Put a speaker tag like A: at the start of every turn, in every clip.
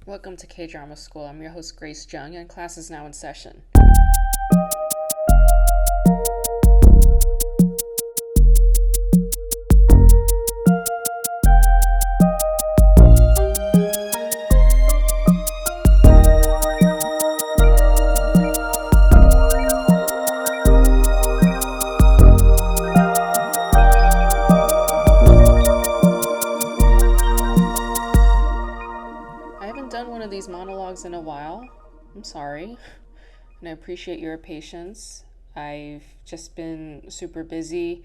A: Welcome to K-Drama School. I'm your host, Grace Jung, and class is now in session. I haven't done one of these monologues in a while. I'm sorry, and I appreciate your patience. I've just been super busy.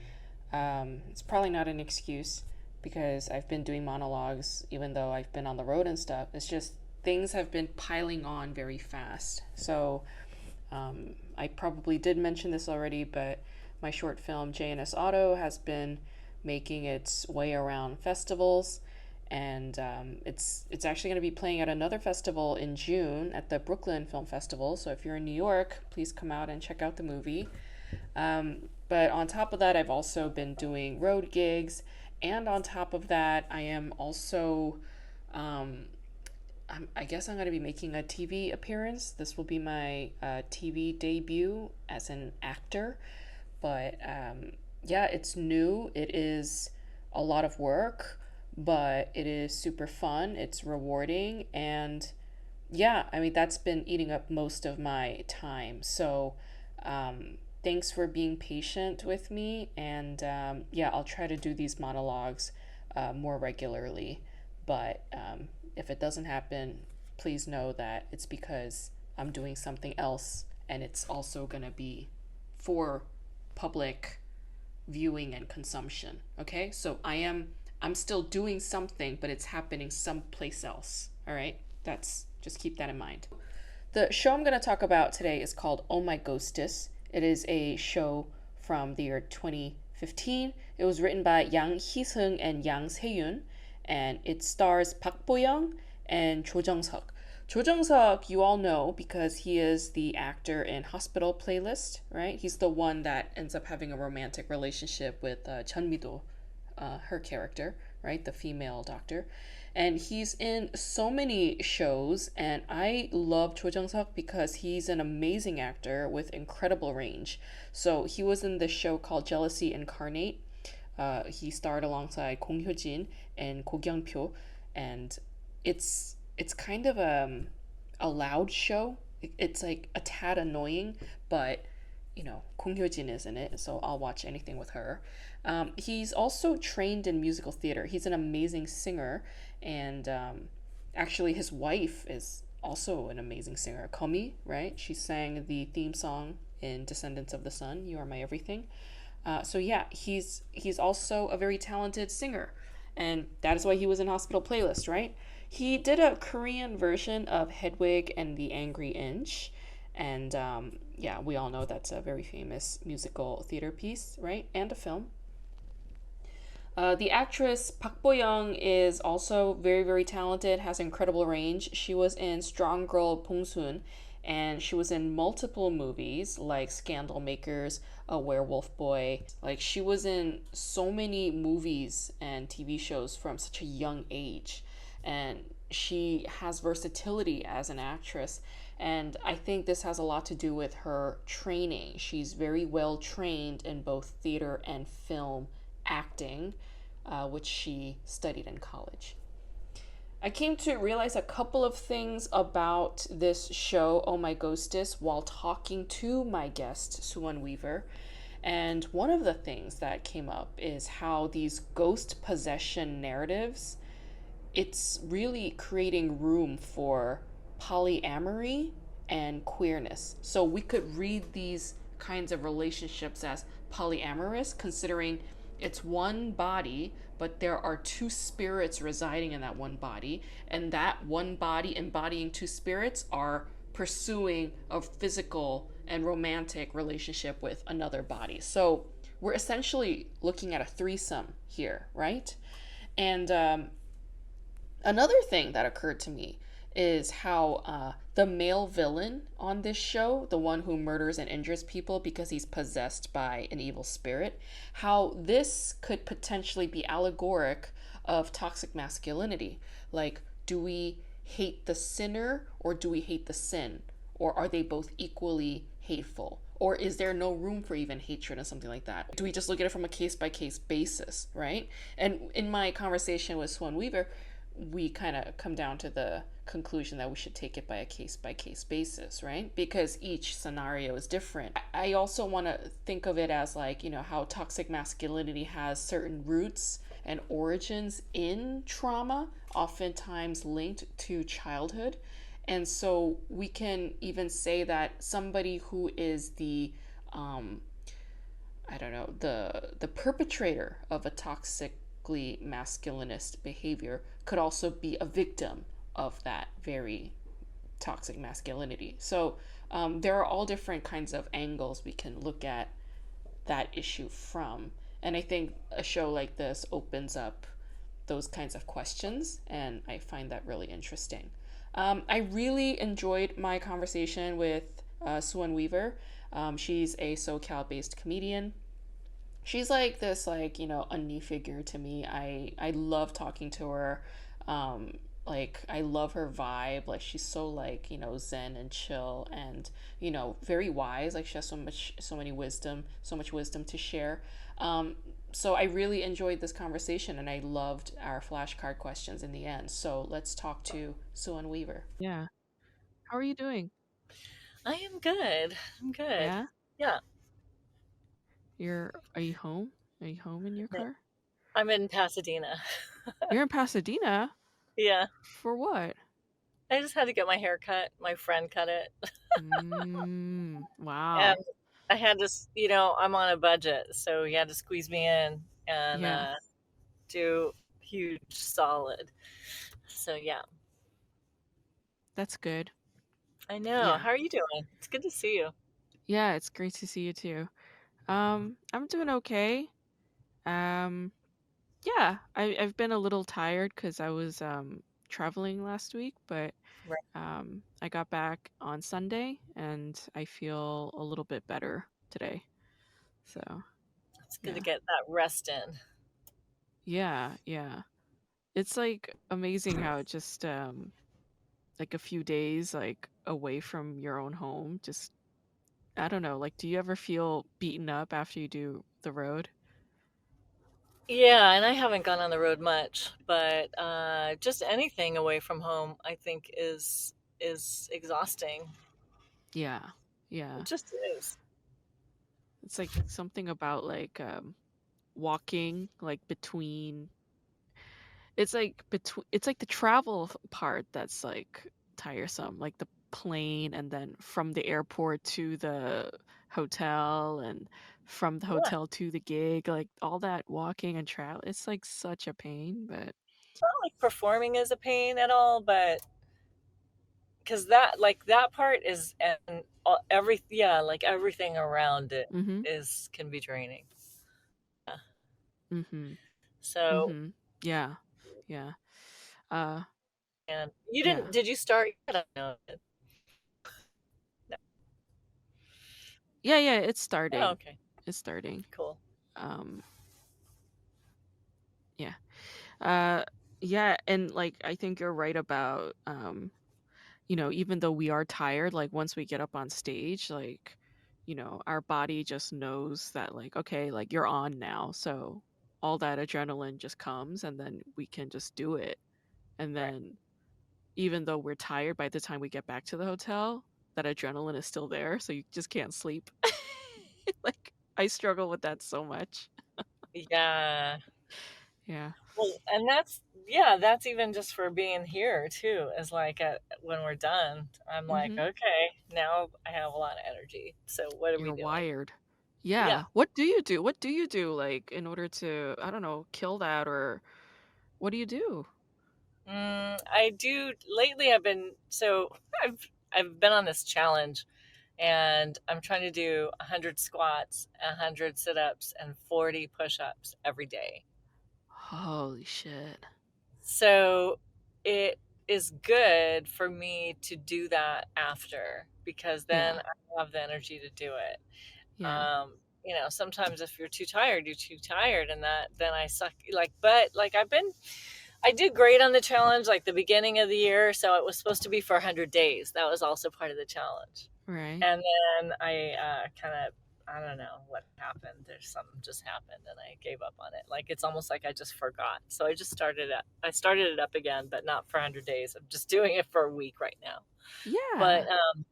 A: It's probably not an excuse because I've been doing monologues even though I've been on the road and stuff. It's just things have been piling on very fast. So I probably did mention this already, but my short film JNS Auto has been making its way around festivals, and it's actually going to be playing at another festival in June at the Brooklyn Film Festival. So if you're in New York, please come out and check out the movie. But on top of that, I've also been doing road gigs, and on top of that, I am also I guess I'm going to be making a TV appearance. This will be my TV debut as an actor. But yeah, it's new. It is a lot of work, but it is super fun. It's rewarding. And yeah, I mean, that's been eating up most of my time. So thanks for being patient with me. And yeah, I'll try to do these monologues more regularly. But if it doesn't happen, please know that it's because I'm doing something else, and it's also going to be for public viewing and consumption. Okay? So I'm still doing something, but it's happening someplace else. All right? That's just keep that in mind. The show I'm going to talk about today is called Oh My Ghostess. It is a show from the year 2015. It was written by Yang Hee-seung and Yang Se-yoon, and it stars Park Bo-young and Cho Jung-seok. Cho Jung-seok, you all know because he is the actor in Hospital Playlist, right? He's the one that ends up having a romantic relationship with Chun Mi-do, her character, right? The female doctor. And he's in so many shows, and I love Cho Jung-seok because he's an amazing actor with incredible range. So he was in this show called Jealousy Incarnate. He starred alongside Kong Hyo-jin and Ko Kyung-pyo, and it's kind of a loud show. It's like a tad annoying, but you know, Kong Hyo-jin is in it, so I'll watch anything with her. He's also trained in musical theater. He's an amazing singer, and actually his wife is also an amazing singer, Komi, right? She sang the theme song in Descendants of the Sun, You Are My Everything. So yeah, he's also a very talented singer, and that is why he was in Hospital Playlist, right? He did a Korean version of Hedwig and the Angry Inch, and yeah, we all know that's a very famous musical theater piece, right? And a film. The actress Park Bo-young is also very, very talented, has incredible range. She was in Strong Girl Bong-soon, and she was in multiple movies like Scandal Makers, A Werewolf Boy. Like, she was in so many movies and TV shows from such a young age, and she has versatility as an actress. And I think this has a lot to do with her training. She's very well trained in both theater and film acting, which she studied in college. I came to realize a couple of things about this show, Oh My Ghostess, while talking to my guest, Suwon Weaver. And one of the things that came up is how these ghost possession narratives, it's really creating room for polyamory and queerness. So we could read these kinds of relationships as polyamorous, considering it's one body, but there are two spirits residing in that one body, and that one body embodying two spirits are pursuing a physical and romantic relationship with another body. So we're essentially looking at a threesome here, right? And another thing that occurred to me is how the male villain on this show, the one who murders and injures people because he's possessed by an evil spirit, how this could potentially be allegoric of toxic masculinity. Like, do we hate the sinner or do we hate the sin? Or are they both equally hateful? Or is there no room for even hatred and something like that? Do we just look at it from a case by case basis, right? And in my conversation with Swan Weaver, we kind of come down to the conclusion that we should take it by case basis, right? Because each scenario is different. I also want to think of it as like, how toxic masculinity has certain roots and origins in trauma, oftentimes linked to childhood. And so we can even say that somebody who is the I don't know, the perpetrator of a toxically masculinist behavior could also be a victim of that very toxic masculinity. So there are all different kinds of angles we can look at that issue from. And I think a show like this opens up those kinds of questions, and I find that really interesting. I really enjoyed my conversation with Suwon Weaver. She's a SoCal based comedian. She's like this, like, undie figure to me. I love talking to her. Like, I love her vibe. Like, she's so, like, zen and chill, and very wise. Like, she has so much wisdom to share. So I really enjoyed this conversation, and I loved our flashcard questions in the end. So let's talk to Suan Weaver.
B: Yeah. How are you doing?
C: I am good. I'm good.
B: Yeah?
C: Yeah.
B: Are you home? Are you home in your
C: No,
B: car?
C: I'm in Pasadena.
B: You're in Pasadena?
C: Yeah.
B: For what?
C: I just had to get my hair cut. My friend cut it. And
B: Wow.
C: I had to, I'm on a budget. So he had to squeeze me in and
B: Yeah,
C: do huge solid. So yeah.
B: that's good.
C: I know.
B: Yeah.
C: How are you doing? It's good to see you.
B: Yeah, it's great to see you too. I'm doing okay. Um, yeah, I've been a little tired because I was traveling last week, but
C: Right.
B: I got back on Sunday and I feel a little bit better today. So,
C: It's good to
B: yeah.
C: get that rest in.
B: Yeah, yeah. It's like amazing how it just like a few days like away from your own home, just I don't know, like do you ever feel beaten up after you do the road?
C: Yeah, and I haven't gone on the road much, but just anything away from home, I think is exhausting.
B: Yeah. Yeah.
C: It just is.
B: It's like something about like walking like between it's like the travel part that's like tiresome, like the plane and then from the airport to the hotel and from the
C: Yeah.
B: hotel to the gig, like all that walking and travel. It's like such a pain, but
C: It's not like performing is a pain at all, but because that part is and like everything around it
B: mhm.
C: is can be draining. Yeah.
B: Mhm.
C: So,
B: Mhm. Yeah. Yeah. Uh
C: and you
B: yeah.
C: did you start yet? I don't know. No.
B: Yeah, yeah, it's
C: Oh,
B: starting.
C: okay.
B: It's starting.
C: Cool.
B: Um yeah. Uh yeah, and like I think you're right about even though we are tired, like once we get up on stage, like, our body just knows that, like, okay, like you're on now. So all that adrenaline just comes and then we can just do it. And
C: Right.
B: then even though we're tired by the time we get back to the hotel, that adrenaline is still there. So you just can't sleep. Like, I struggle with that so much.
C: Yeah.
B: Yeah.
C: Well, and that's even just for being here too. Is like when we're done, I'm like,
B: Hmm.
C: okay, now I have a lot of energy. So what are we
B: You're
C: doing?
B: wired.
C: Yeah.
B: Yeah. What do you do? What do you do, like, in order to, I don't know, kill that or what do you do?
C: I do lately. I've been on this challenge, and I'm trying to do 100 squats, 100 sit-ups, and 40 push-ups every day.
B: Holy shit.
C: So it is good for me to do that after because then
B: Yeah.
C: I have the energy to do it.
B: Yeah.
C: Sometimes if you're too tired, and that then I suck. Like, but like I've been I did great on the challenge, like the beginning of the year. So it was supposed to be for 100 days. That was also part of the challenge.
B: Right.
C: And then I kind of, I don't know what happened. There's something just happened, and I gave up on it. Like it's almost like I just forgot. So I just started it. I started it up again, but not for 100 days. I'm just doing it for a week right now. But
B: Yeah.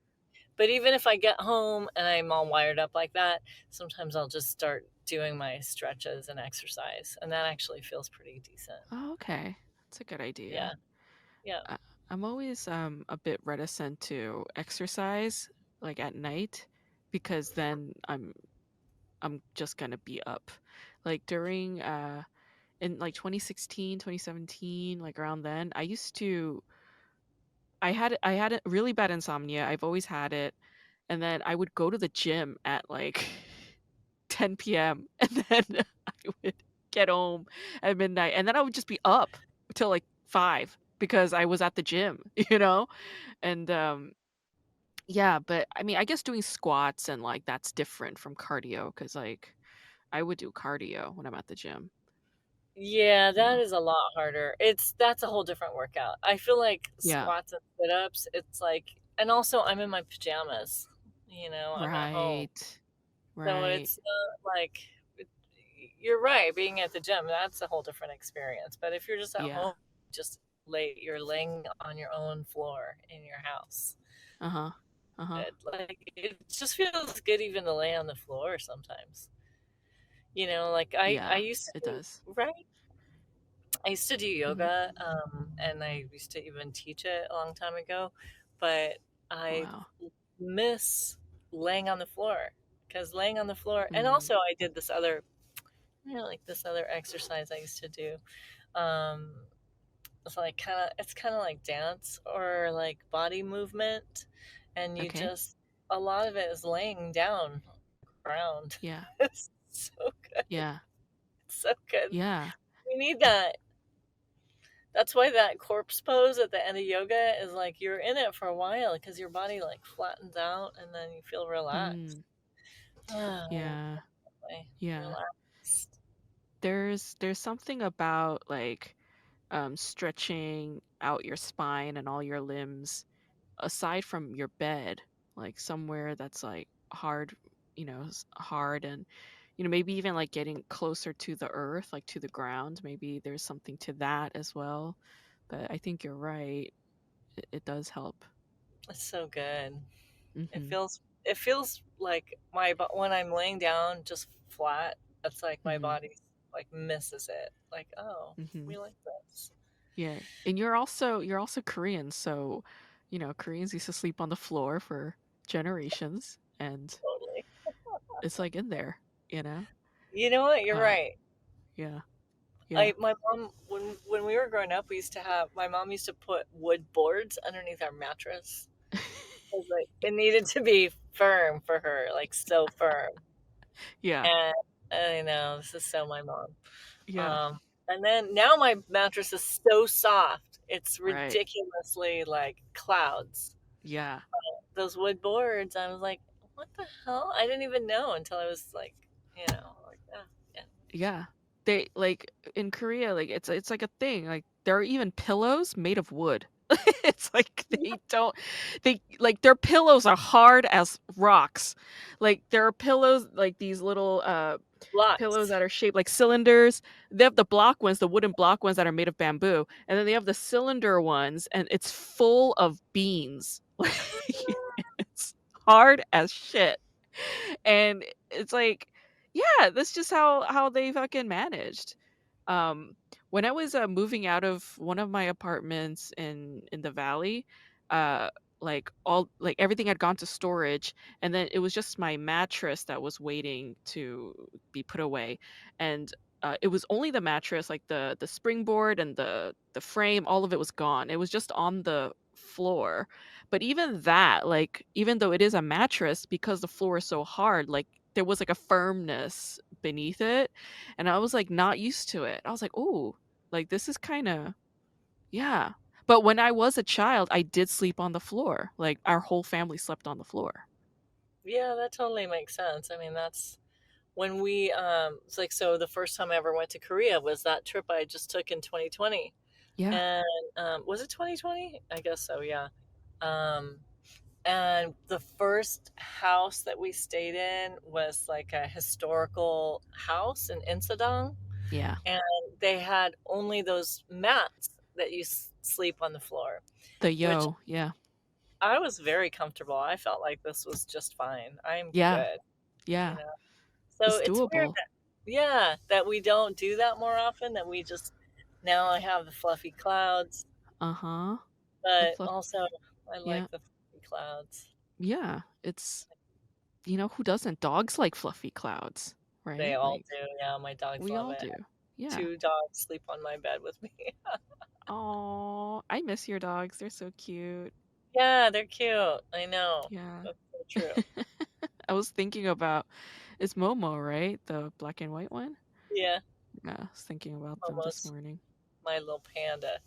C: but even if I get home and I'm all wired up like that, sometimes I'll just start doing my stretches and exercise, and that actually feels pretty decent.
B: Oh, okay. That's a good idea.
C: Yeah, yeah,
B: I, I'm always a bit reticent to exercise like at night because then I'm just gonna be up. Like during in like 2016, 2017, like around then, I had a really bad insomnia. I've always had it. And then I would go to the gym at like 10 p.m. and then I would get home at midnight and then I would just be up till like 5 because I was at the gym, you know? And yeah, but I mean, I guess doing squats and like that's different from cardio cuz like I would do cardio when I'm at the gym,
C: yeah.
B: you
C: That
B: know.
C: is a lot harder. That's a whole different workout. I feel like
B: Yeah.
C: squats and sit ups. It's like, and also I'm in my pajamas. I'm at home,
B: Right.
C: so
B: Right.
C: it's not like it- you're right. Being at the gym, that's a whole different experience. But if you're just at
B: Yeah.
C: home, just you're laying on your own floor in your house.
B: Uh-huh. Uh-huh.
C: Like it just feels good even to lay on the floor sometimes. Like I
B: Yeah,
C: used to
B: it
C: do,
B: does.
C: right. I used to do
B: Mhm.
C: yoga, and I used to even teach it a long time ago, but I
B: Wow.
C: miss laying on the floor because laying on the floor, and
B: Mm.
C: also I did this other, like this other exercise I used to do. Um, it's kind of like dance or like body movement, and you
B: Okay.
C: just a lot of it is laying down ground.
B: Yeah.
C: It's so good.
B: Yeah.
C: It's so good.
B: Yeah.
C: We need that. That's why that corpse pose at the end of yoga is like you're in it for a while because your body like flattens out and then you feel relaxed.
B: Mm.
C: Yeah,
B: Yeah.
C: definitely
B: Yeah.
C: relaxed.
B: There's something about like stretching out your spine and all your limbs aside from your bed, like somewhere that's like hard, hard and maybe even like getting closer to the earth, like to the ground. Maybe there's something to that as well. But I think you're right. It does help.
C: It's so good. It
B: Mhm.
C: feels it feels like when I'm laying down just flat, it's like my
B: Mhm.
C: body like misses it. Like, oh,
B: Mhm.
C: we like this.
B: Yeah. And you're also Korean, so Koreans used to sleep on the floor for generations and
C: Totally.
B: it's like in there, you know?
C: You know what? You're
B: Uh
C: right.
B: yeah. Yeah.
C: My mom, when we were growing up, my mom used to put wood boards underneath our mattress. 'Cause, like, it needed to be firm for her, like so firm.
B: Yeah.
C: And I know this is so my mom.
B: Yeah.
C: Um, and then now my mattress is so soft, it's
B: Right.
C: ridiculously like clouds.
B: Yeah.
C: Those wood boards, I was like, what the hell? I didn't even know until I was like, oh, yeah.
B: Yeah. They like in Korea, like it's like a thing. Like there are even pillows made of wood. It's like they like their pillows are hard as rocks. Like there are pillows like these little pillows
C: Blocks.
B: that are shaped like cylinders. They have the block ones, the wooden block ones that are made of bamboo, and then they have the cylinder ones, and it's full of beans. Like it's hard as shit. And it's like, yeah, that's just how they fucking managed. Um, when I was moving out of one of my apartments in the valley, uh, like everything had gone to storage, and then it was just my mattress that was waiting to be put away, and it was only the mattress, like the springboard and the frame, all of it was gone. It was just on the floor. But even that, like even though it is a mattress, because the floor is so hard, like there was like a firmness beneath it, and I was like not used to it. I was like, "Oh, like this is kind of yeah." But when I was a child, I did sleep on the floor. Like our whole family slept on the floor.
C: Yeah, that totally makes sense. I mean, that's when it's like, so the first time I ever went to Korea was that trip I just took in 2020.
B: Yeah.
C: And was it 2020? I guess so. Yeah. Um, and the first house that we stayed in was like a historical house in Insadong,
B: Yeah.
C: and they had only those mats that you sleep on the floor,
B: The
C: which
B: yo. Yeah.
C: I was very comfortable. I felt like this was just fine. I'm
B: Yeah.
C: good, you
B: Yeah.
C: know. So
B: It's
C: it's weird
B: doable.
C: that, yeah, that we don't do that more often. That we just, now I have the fluffy clouds,
B: Uh-huh. The
C: but
B: fluff.
C: also I
B: Yeah.
C: like the fluffy clouds.
B: Yeah. It's, who doesn't? Dogs like fluffy clouds,
C: They
B: right?
C: all
B: Like
C: do. Yeah, my dogs
B: we
C: love
B: all
C: it.
B: do. Yeah.
C: Two dogs sleep on my bed with me.
B: Oh, I miss your dogs. They're so cute.
C: Yeah, they're cute. I know.
B: Yeah.
C: That's so true.
B: I was thinking about, it's Momo, right? The black and white one?
C: Yeah,
B: Yeah, I was thinking about them this
C: almost
B: morning.
C: my little panda.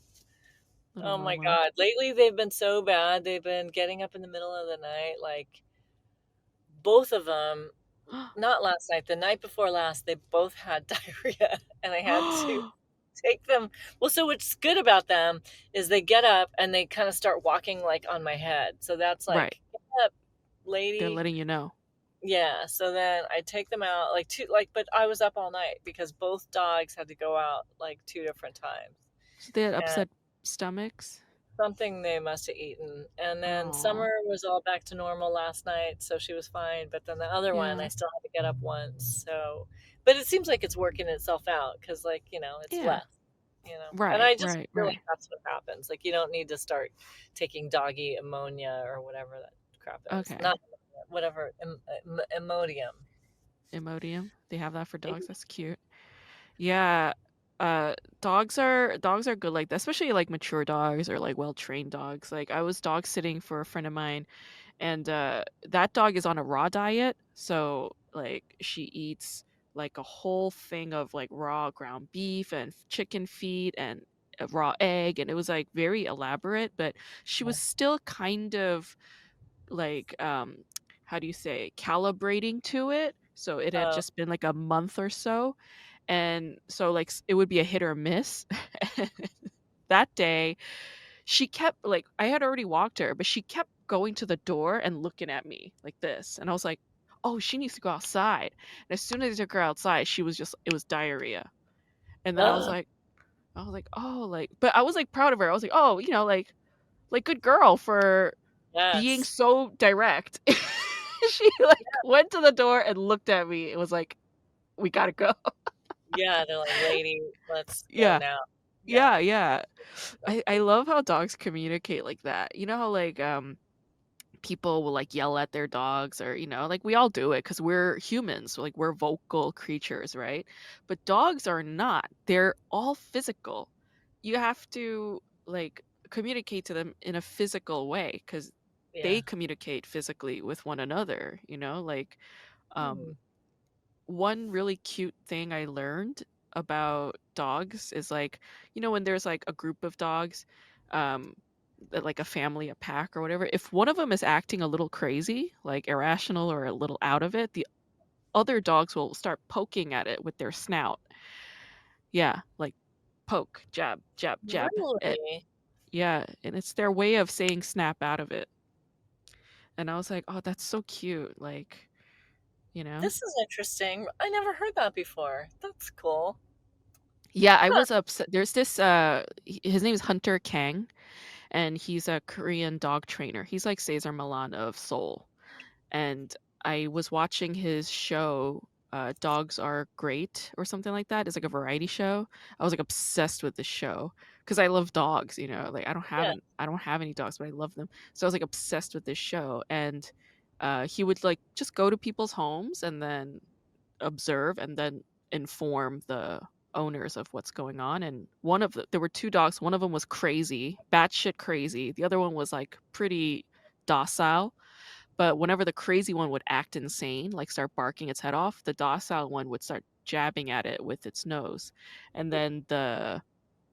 B: Little
C: Oh my
B: Momo.
C: God. Lately they've been so bad. They've been getting up in the middle of the night. Like both of them, not last night, the night before last, they both had diarrhea and I had to take them. Well, so what's good about them is they get up and they kind of start walking like on my head. So that's
B: Right.
C: like, get up,
B: They're
C: lady.
B: letting you know.
C: Yeah. So then I take them out like two, like, but I was up all night because both dogs had to go out like two different times.
B: So they had
C: And
B: upset stomachs.
C: something they must have eaten. And then
B: Oh,
C: Summer was all back to normal last night, so she was fine. But then the other one, I
B: yeah.
C: still had to get up once. So, but it seems like it's working itself out because, like, it's
B: Yeah.
C: less, you know. And
B: Right,
C: I just
B: right,
C: feel
B: right.
C: like that's what happens. Like, you don't need to start taking doggy ammonia or whatever that crap is.
B: Okay.
C: Not ammonia, whatever, Imodium.
B: Imodium. They have that for dogs. That's cute. Yeah. Uh dogs are good like that, especially like mature dogs or like well-trained dogs. Like I was dog sitting for a friend of mine, and that dog is on a raw diet, so like she eats like a whole thing of like raw ground beef and chicken feet and a raw egg, and it was like very elaborate, but she was still kind of like how do you say, calibrating to it, so it had
C: Oh,
B: just been like a month or so, and so like it would be a hit or miss. That day she kept like, I had already walked her, but she kept going to the door and looking at me like this. And I was like, oh, she needs to go outside. And as soon as I took her outside, she was just, it was diarrhea. And then
C: ugh,
B: I was like, oh, like, but I was like proud of her. I was like, oh, like good girl for being
C: yes.
B: so direct. She like went to the door and looked at me. It was like, we gotta go.
C: Yeah, they're like, lady, let's go
B: Yeah.
C: now. Yeah.
B: Yeah. Yeah. I love how dogs communicate like that. You know how like people will like yell at their dogs, or like we all do it because we're humans, like we're vocal creatures, right? But dogs are not. They're all physical. You have to like communicate to them in a physical way because
C: Yeah.
B: they communicate physically with one another, like
C: Hmm.
B: um one really cute thing I learned about dogs is like, when there's like a group of dogs, um, like a family, a pack or whatever, if one of them is acting a little crazy, like irrational or a little out of it, the other dogs will start poking at it with their snout. Yeah, like poke, jab, jab, jab.
C: Really?
B: Yeah, and it's their way of saying snap out of it. And I was like, oh, that's so cute. Like, you know?
C: This is interesting. I never heard that before. That's cool.
B: Yeah, I
C: Huh.
B: was upset. There's this his name is Hunter Kang, and he's a Korean dog trainer. He's like Cesar Millan of Seoul. And I was watching his show, Dogs Are Great or something like that. It's like a variety show. I was like obsessed with this show because I love dogs, like
C: Yeah.
B: I don't have any dogs, but I love them. So I was like obsessed with this show, and he would like just go to people's homes and then observe and then inform the owners of what's going on. And there were two dogs. One of them was crazy, batshit crazy. The other one was like pretty docile. But whenever the crazy one would act insane, like start barking its head off, the docile one would start jabbing at it with its nose. And then the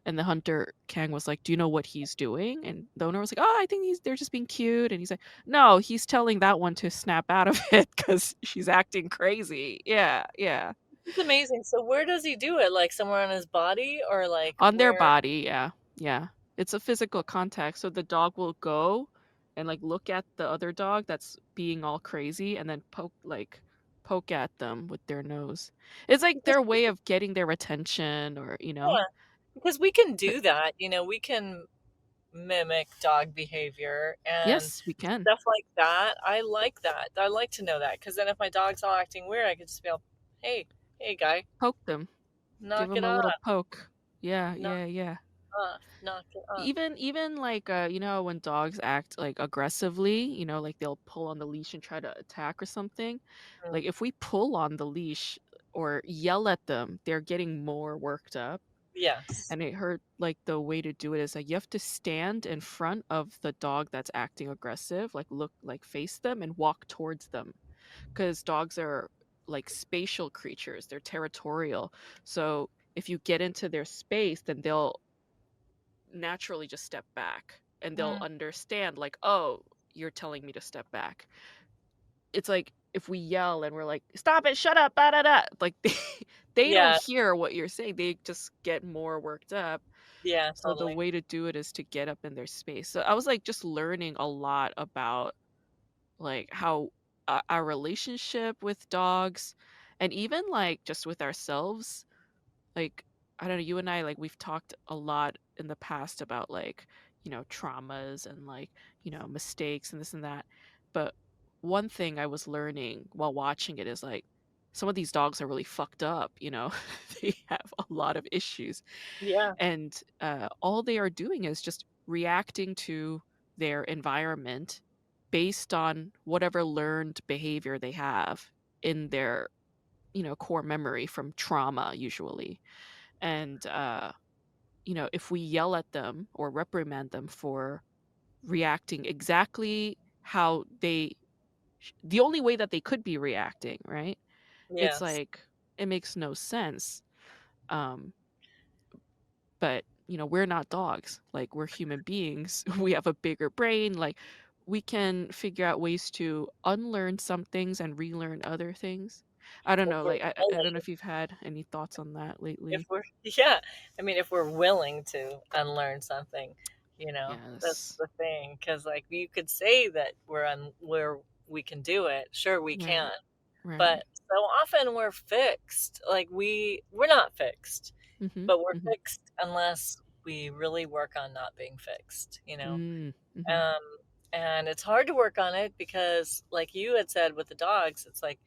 B: hunter Kang was like, "Do you know what he's doing?" And the owner was like, "Oh, I think they're just being cute." And he's like, "No, he's telling that one to snap out of it because she's acting crazy." Yeah, yeah.
C: It's amazing. So where does he do it? Like somewhere on his body or like
B: On their
C: where?
B: body, yeah. Yeah. It's a physical contact. So the dog will go and like look at the other dog that's being all crazy and then poke at them with their nose. It's like
C: Because
B: their way of getting their attention or, you know.
C: yeah, because we can
B: But
C: do that, we can mimic dog behavior and
B: yes, we can
C: stuff like that. I like that. I like to know that because then if my dog's all acting weird, I could just be like, hey, hey, guy,
B: poke them. Give
C: knock
B: them
C: it
B: a little
C: off,
B: poke. Yeah,
C: knock
B: yeah, yeah.
C: it off, knock it off.
B: Even like you know when dogs act like aggressively, you know, like they'll pull on the leash and try to attack or something.
C: Mm,
B: Like if we pull on the leash or yell at them, they're getting more worked up.
C: yes.
B: And I heard like the way to do it is like you have to stand in front of the dog that's acting aggressive, like look like face them and walk towards them. Because dogs are like spatial creatures, they're territorial. So if you get into their space, then they'll naturally just step back and they'll
C: Mm,
B: understand like, oh, you're telling me to step back. It's like if we yell and we're like, stop it, shut up, da da da, like they don't
C: yeah,
B: hear what you're saying, they just get more worked up.
C: yeah,
B: So the
C: totally.
B: way to do it is to get up in their space. So I was like just learning a lot about like how our relationship with dogs and even like just with ourselves, like I don't know, you and I, like we've talked a lot in the past about like, you know, traumas and like, you know, mistakes and this and that. But one thing I was learning while watching it is like some of these dogs are really fucked up, you know. They have a lot of issues.
C: Yeah,
B: And all they are doing is just reacting to their environment based on whatever learned behavior they have in their, you know, core memory from trauma usually. And you know, if we yell at them or reprimand them for reacting exactly how the only way that they could be reacting, right? It's
C: yes.
B: like it makes no sense. Um, but you know, we're not dogs. Like we're human beings. We have a bigger brain. Like we can figure out ways to unlearn some things and relearn other things. I don't
C: If
B: know.
C: we're
B: Like I don't know
C: willing,
B: if you've had any thoughts on that
C: if
B: lately.
C: we're, yeah, I mean, if we're willing to unlearn something, that's
B: Yes.
C: the thing. Because like you could say that we can do it. Sure, we
B: Right.
C: can.
B: Right.
C: But so often we're fixed. Like we're not fixed,
B: Mhm.
C: but we're
B: Mhm.
C: fixed unless we really work on not being fixed.
B: Mm. Mhm.
C: Um, and it's hard to work on it because, like you had said with the dogs, it's like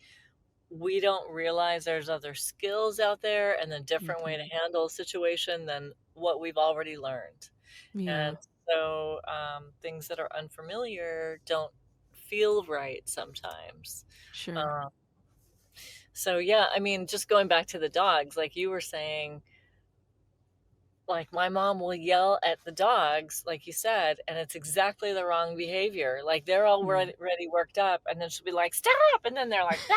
C: we don't realize there's other skills out there and a different way
B: Mhm.
C: to handle a situation than what we've already learned. And
B: Yeah.
C: so things that are unfamiliar don't feel right sometimes.
B: Sure.
C: Um, so yeah, I mean, just going back to the dogs, like you were saying, like my mom will yell at the dogs, like you said, and it's exactly the wrong behavior. Like they're
B: Mm.
C: already worked up, and then she'll be like, "Stop!" And then they're like, "Ah!"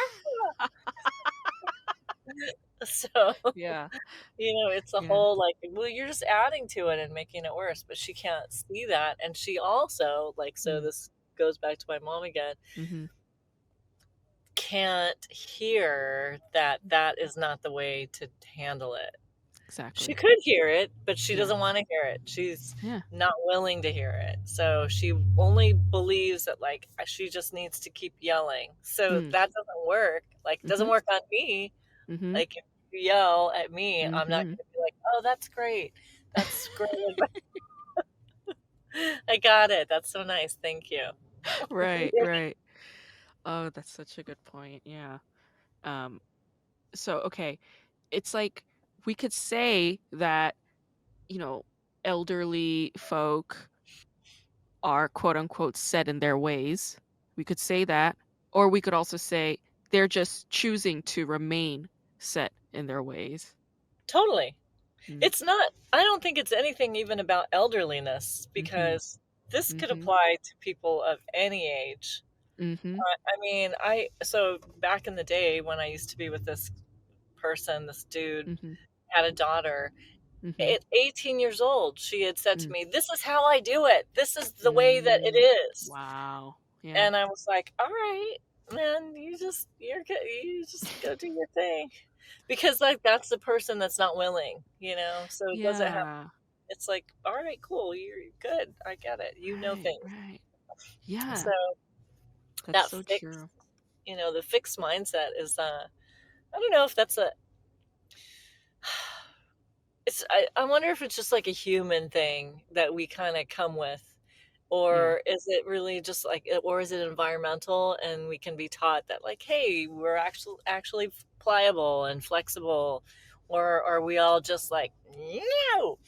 C: So
B: Yeah.
C: it's a
B: Yeah.
C: whole like, well, you're just adding to it and making it worse. But she can't see that, and she also like, so
B: Mm.
C: this goes back to my mom again,
B: Mhm.
C: can't hear that that is not the way to handle it. She
B: Exactly.
C: could hear it, but she
B: Yeah.
C: doesn't wanna hear it. She's
B: Yeah.
C: not willing to hear it. So she only believes that, like, she just needs to keep yelling. So
B: Mm.
C: that doesn't work. Like, it doesn't
B: Mhm.
C: work on me.
B: Mhm.
C: Like, if you yell at me, I'm not
B: Mhm.
C: gonna be like, "Oh, that's great. That's great I got it. That's so nice. Thank you."
B: Right, right. Oh, that's such a good point. Yeah. Um, so okay, it's like we could say that, you know, elderly folk are quote unquote set in their ways. We could say that. Or we could also say they're just choosing to remain set in their ways.
C: Totally.
B: Mm.
C: It's not I don't think it's anything even about elderliness
B: Mhm.
C: because this could
B: Mhm.
C: apply to people of any age.
B: Mhm.
C: I mean, I so back in the day when I used to be with this person, this dude
B: Mhm.
C: had a daughter.
B: Mhm.
C: At 18 years old, she had said to
B: Mm.
C: me, "This is how I do it. This is the way that it
B: Mm.
C: is."
B: Wow. Yeah.
C: And I was like, "All right, man, you just go do your thing." Because like that's the person that's not willing. So does it have
B: Yeah.
C: it's like, all right, cool, you're good, I get it, you know
B: Right,
C: things.
B: right.
C: So
B: Yeah, that's
C: that
B: so
C: fixed,
B: true.
C: the fixed mindset is, I don't know if that's a I wonder if it's just like a human thing that we kinda come with,
B: Yeah.
C: or is it really just like or is it environmental and we can be taught that like, "Hey, we're actually pliable and flexible," or are we all just like, "No!"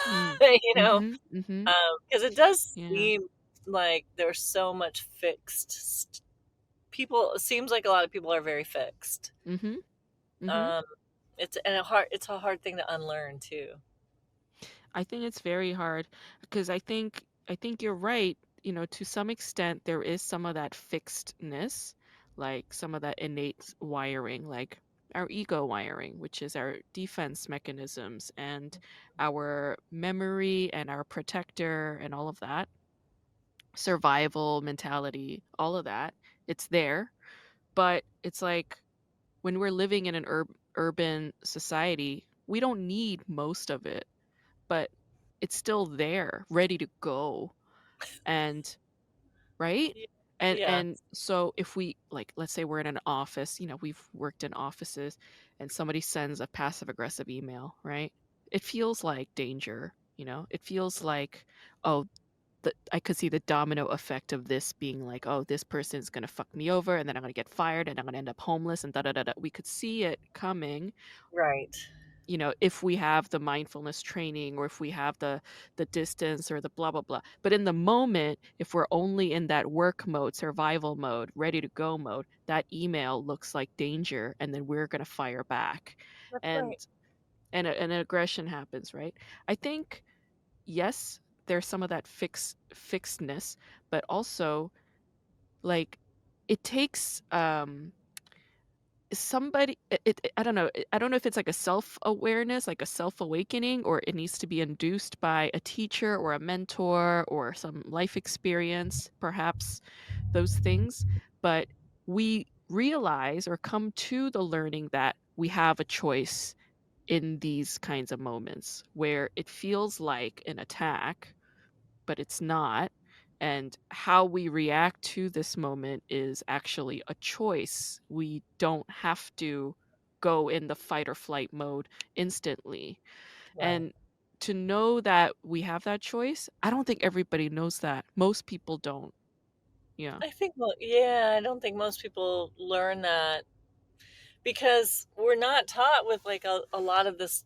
B: Mm.
C: You know?
B: Mhm, mhm.
C: 'Cause it does
B: Yeah.
C: seem like there's so much fixed people it seems like a lot of people are very fixed.
B: Mhm, mhm.
C: Um, it's a hard thing to unlearn too.
B: I think it's very hard because I think you're right, to some extent there is some of that fixedness, like some of that innate wiring, like our ego wiring, which is our defense mechanisms and our memory and our protector and all of that, survival mentality, all of that. It's there, but it's like when we're living in an urban society, we don't need most of it, but it's still there, ready to go. And right?
C: Ye
B: And
C: yeah,
B: and so if we like let's say we're in an office, we've worked in offices and somebody sends a passive aggressive email, right? It feels like danger, It feels like, oh, I could see the domino effect of this being like, oh, this person's gonna fuck me over, and then I'm gonna get fired, and I'm gonna end up homeless, and da da da da. We could see it coming,
C: right,
B: if we have the mindfulness training or if we have the distance or the blah blah blah. But in the moment, if we're only in that work mode, survival mode, ready to go mode, that email looks like danger, and then we're gonna fire back,
C: that's
B: and
C: right.
B: an aggression happens, right? I think yes, there's some of that fixedness, but also like it takes somebody I don't know, I don't know if it's like a self-awareness, like a self-awakening, or it needs to be induced by a teacher or a mentor or some life experience, perhaps those things, but we realize or come to the learning that we have a choice in these kinds of moments where it feels like an attack but it's not. And how we react to this moment is actually a choice. We don't have to go in the fight or flight mode instantly.
C: Right.
B: And to know that we have that choice, I don't think everybody knows that. Most people don't. Yeah.
C: I think yeah, I don't think most people learn that because we're not taught with, like, a lot of this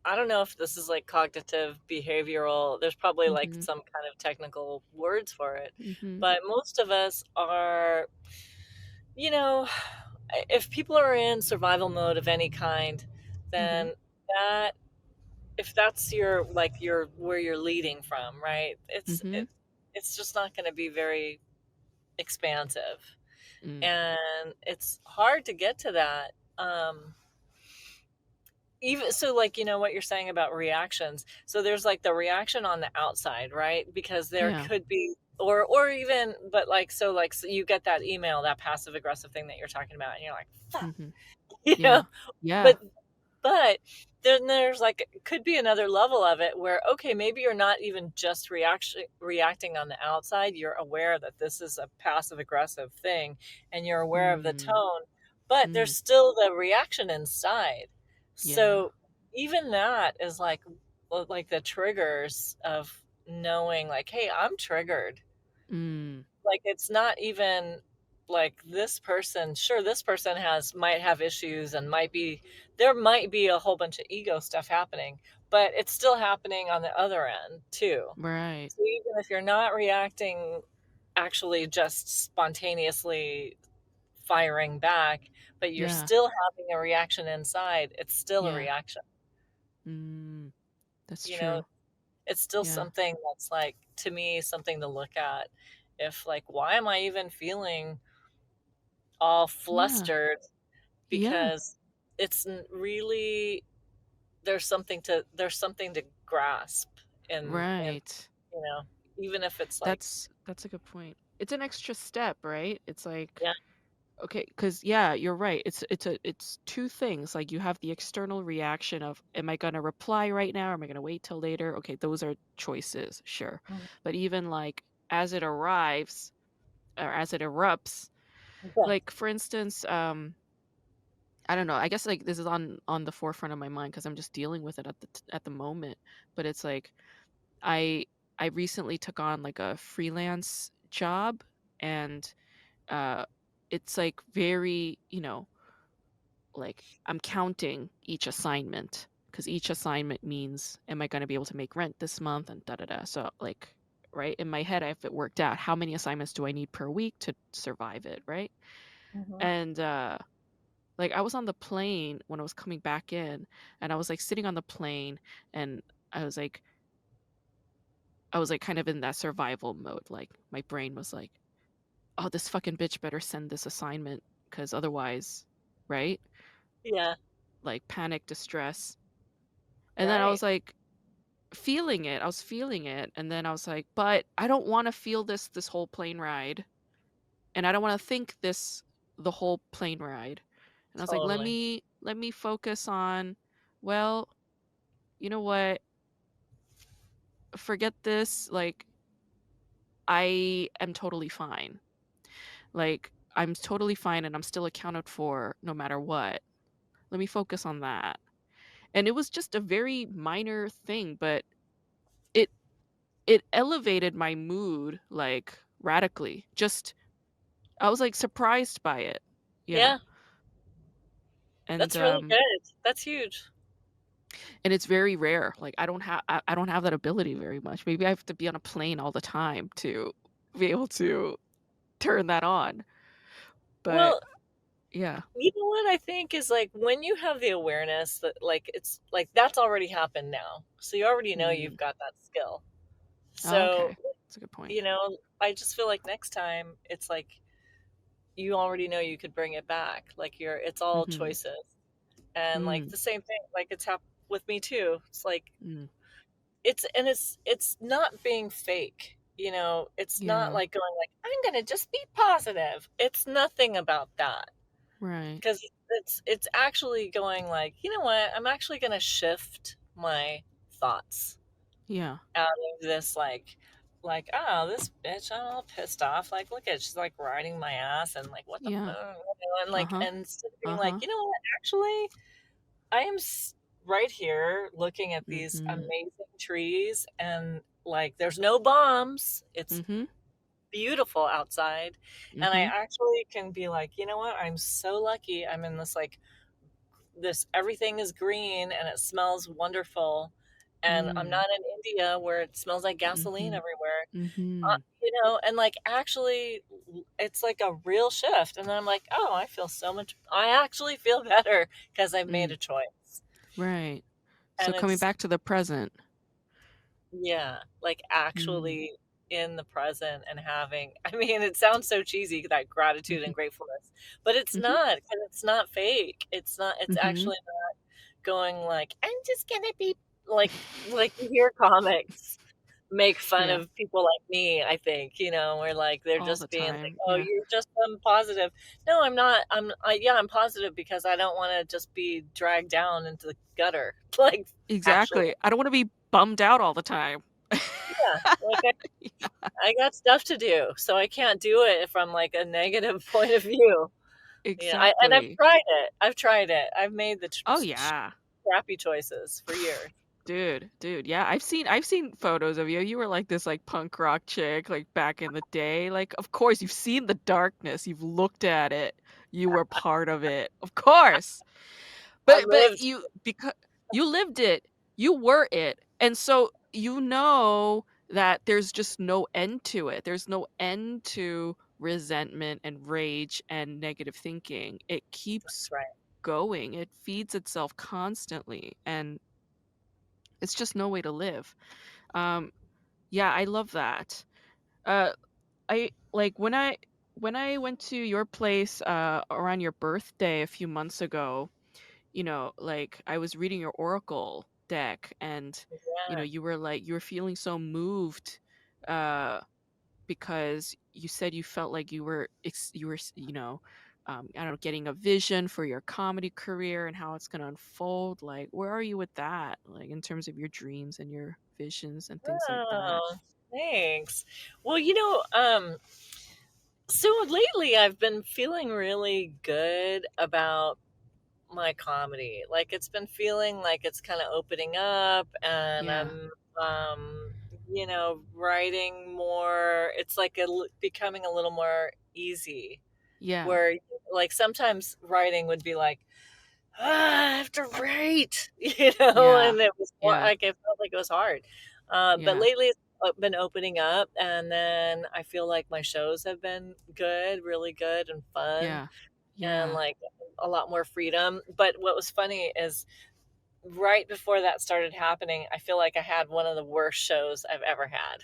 C: I don't know if this is, like, cognitive behavioral there's probably, like,
B: Mhm.
C: some kind of technical words for it,
B: Mhm.
C: but most of us are you know, if people are in survival mode of any kind,
B: Mhm.
C: then that if that's your like, your where you're leading from, right?
B: Mhm.
C: It's just not gonna be very expansive,
B: Mm.
C: and it's hard to get to that, even so, like, what you're saying about reactions. So there's, like, the reaction on the outside, right? Because there
B: Yeah.
C: could be or even but, so you get that email, that passive aggressive thing that you're talking about, and you're like, "Fuck,"
B: Mhm.
C: you know?
B: Yeah. Yeah.
C: But But then there's, like could be another level of it where, okay, maybe you're not even just reacting on the outside, you're aware that this is a passive aggressive thing, and you're aware of the
B: Mm.
C: tone, but there's
B: Mm.
C: still the reaction inside.
B: Yeah.
C: So, even that is like the triggers of knowing, like, "Hey, I'm triggered."
B: Mm.
C: Like, it's not even like this person sure, this person might have issues and there might be a whole bunch of ego stuff happening, but it's still happening on the other end too.
B: Right.
C: So even if you're not reacting actually just spontaneously firing back, but you're
B: Yeah.
C: still having a reaction inside, it's still a
B: Yeah.
C: reaction.
B: Mm. That's
C: You know,
B: true.
C: it's still
B: Yeah.
C: something that's like, to me, something to look at. If like, why am I even feeling all
B: Yeah.
C: flustered
B: Yeah.
C: because really there's something to grasp in
B: Right.
C: you know even if it's like
B: That's a good point. It's an extra step, right? It's like
C: yeah
B: Okay, because yeah, you're right. It's two things. Like you have the external reaction of am I gonna reply right now? Or am I gonna wait till later? Okay, those are choices, sure.
C: Mhm.
B: But even like as it arrives or as it erupts,
C: Yeah.
B: like for instance, I don't know. I guess like this is on the forefront of my mind because I'm just dealing with it at the moment. But it's like I I recently took on like a freelance job and uh it's like very, like I'm counting each assignment because each assignment means am I going to be able to make rent this month and da da da. So like right in my head, if it worked out, how many assignments do I need per week to survive it, right?
C: Hmm.
B: And like I was on the plane when I was coming back in, and I was like sitting on the plane, and I was like I was like kind of in that survival mode. Like my brain was like, oh, this fucking bitch better send this assignment because otherwise, right?
C: Yeah.
B: Like panic, distress. And then I
C: Right.
B: was like feeling it. I was feeling it. And then I was like, but I don't want to feel this whole plane ride. And I don't want to think this the whole plane ride. And I was like,
C: Totally.
B: let me focus on, well, you know what? Forget this. Like I am totally fine. Like I'm totally fine and I'm still accounted for no matter what. Let me focus on that. And it was just a very minor thing, but it it elevated my mood like radically. Just I was like surprised by it. Yeah.
C: Yeah.
B: And
C: That's really good. That's huge.
B: it's very rare. Like I don't have that ability very much. Maybe I have to be on a plane all the time to be able to turn that on. But
C: Well,
B: yeah.
C: you know what I think is like when you have the awareness that like it's like that's already happened now. So you already know you've
B: Mm.
C: got that skill.
B: Oh,
C: So,
B: okay. That's a good point.
C: you know, I just feel like next time it's like you already know you could bring it back. Like you're it's all
B: Mhm.
C: choices. And like
B: Mm.
C: the same thing, like it's happened with me too. It's like
B: Mm.
C: it's not being fake. You know, it's not
B: Yeah.
C: like going like I'm going to just be positive. It's nothing about that.
B: Right.
C: Because it's actually going like, you know what? I'm actually going to shift my thoughts
B: Yeah.
C: out of this like oh this bitch I'm all pissed off like look at she's like riding my ass and like what the
B: Yeah.
C: and like
B: Uh-huh.
C: and instead of being like
B: Uh-huh.
C: you know what actually I am right here looking at these
B: Mhm.
C: amazing trees and like there's no bombs. It's
B: Mhm.
C: beautiful outside. And I
B: Mhm.
C: actually can be like, you know what? I'm so lucky. I'm in this like this everything is green and it smells wonderful. And I'm
B: Mm.
C: not in India where it smells like gasoline
B: Mhm.
C: everywhere.
B: Mhm.
C: You know, and like actually it's like a real shift. And then I'm like, oh, I feel so much I actually feel better because I've made
B: Mm.
C: a choice.
B: Right. So
C: And
B: coming
C: it's
B: back to the present.
C: yeah, like
B: Mm.
C: actually in the present and having I mean, it sounds so cheesy, that gratitude and
B: Mhm.
C: gratefulness, but it's
B: Mhm.
C: not, 'cause it's not fake. It's
B: Mhm.
C: actually not going like, "I'm just gonna be" like you hear comics make fun
B: Yeah.
C: of people like me, I think, you know, where, like, they're
B: All the
C: just being like,
B: time.
C: "Oh,
B: Yeah.
C: you're just, positive." No, I'm not. Yeah, I'm positive because I don't wanna just be dragged down into the gutter, like, actually.
B: Exactly. I don't want to be bummed out all the time.
C: Yeah, like
B: Yeah,
C: I got stuff to do, so I can't do it from, like, a negative point of view. Yeah, I've
B: exactly.
C: tried it. I've tried it. I've made the
B: Oh yeah.
C: crappy choices for years.
B: Dude, yeah. I've seen photos of you. You were like this like punk rock chick like back in the day. Like of course you've seen the darkness. You've looked at it. You were part of it. Of course.
C: I
B: But
C: lived
B: you because you lived it, you were it, and so you know that there's just no end to it. There's no end to resentment and rage and negative thinking. It keeps
C: That's right.
B: going. It feeds itself constantly, and it's just no way to live. Um, yeah, I love that. Uh, I like when I went to your place around your birthday a few months ago. Like I was reading your oracle deck and
C: Yeah.
B: you were like you were feeling so moved uh because you said you felt like you were I don't know, getting a vision for your comedy career and how it's going to unfold? Like, where are you with that? Like, in terms of your dreams and your visions and things like that?
C: Oh, thanks. Well, so lately I've been feeling really good about my comedy. Like it's been feeling like it's kind of opening up and
B: Yeah.
C: writing more. It's like becoming a little more easy
B: Yeah.
C: where like sometimes writing would be like, I have to write,
B: Yeah.
C: and it was more
B: Yeah.
C: like it felt like it was hard. But
B: Yeah.
C: lately it's been opening up, and then I feel like my shows have been good, really good and fun,
B: Yeah.
C: and
B: Yeah.
C: like a lot more freedom. But what was funny is right before that started happening, I feel like I had one of the worst shows I've ever had.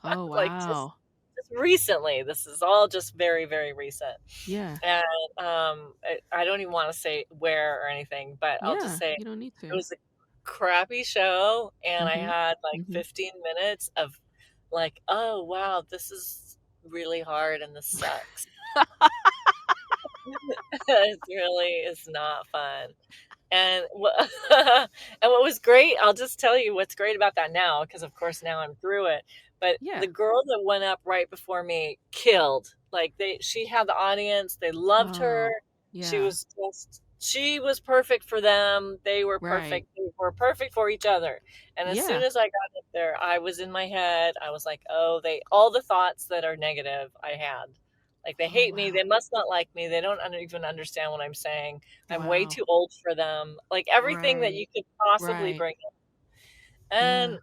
B: Oh,
C: Like just
B: wow.
C: just recently. This is all just very, very recent.
B: Yeah.
C: And I don't even want to say where or anything, but I'll just
B: Yeah.
C: say
B: You don't need
C: it
B: to.
C: was a crappy show, and I
B: Mhm.
C: had like
B: Mhm.
C: 15 minutes of like, oh wow, this is really hard and this sucks. It really is not fun. And what and what was great, I'll just tell you what's great about that now, because of course now I'm through it. But
B: Yeah.
C: the girl that went up right before me killed. Like she had the audience, they loved her.
B: Oh, yeah.
C: She was perfect for them. They were
B: Right.
C: perfect. They were perfect for each other. And as soon
B: Yeah.
C: as I got up there, I was in my head. I was like, "Oh, they all the thoughts that are negative I had. Like they
B: Oh,
C: hate me. They
B: wow.
C: must not like me. They don't even understand what I'm saying. I'm way
B: Wow.
C: too old for them." Like everything that
B: Right.
C: you could possibly
B: Right.
C: bring up. And
B: Yeah.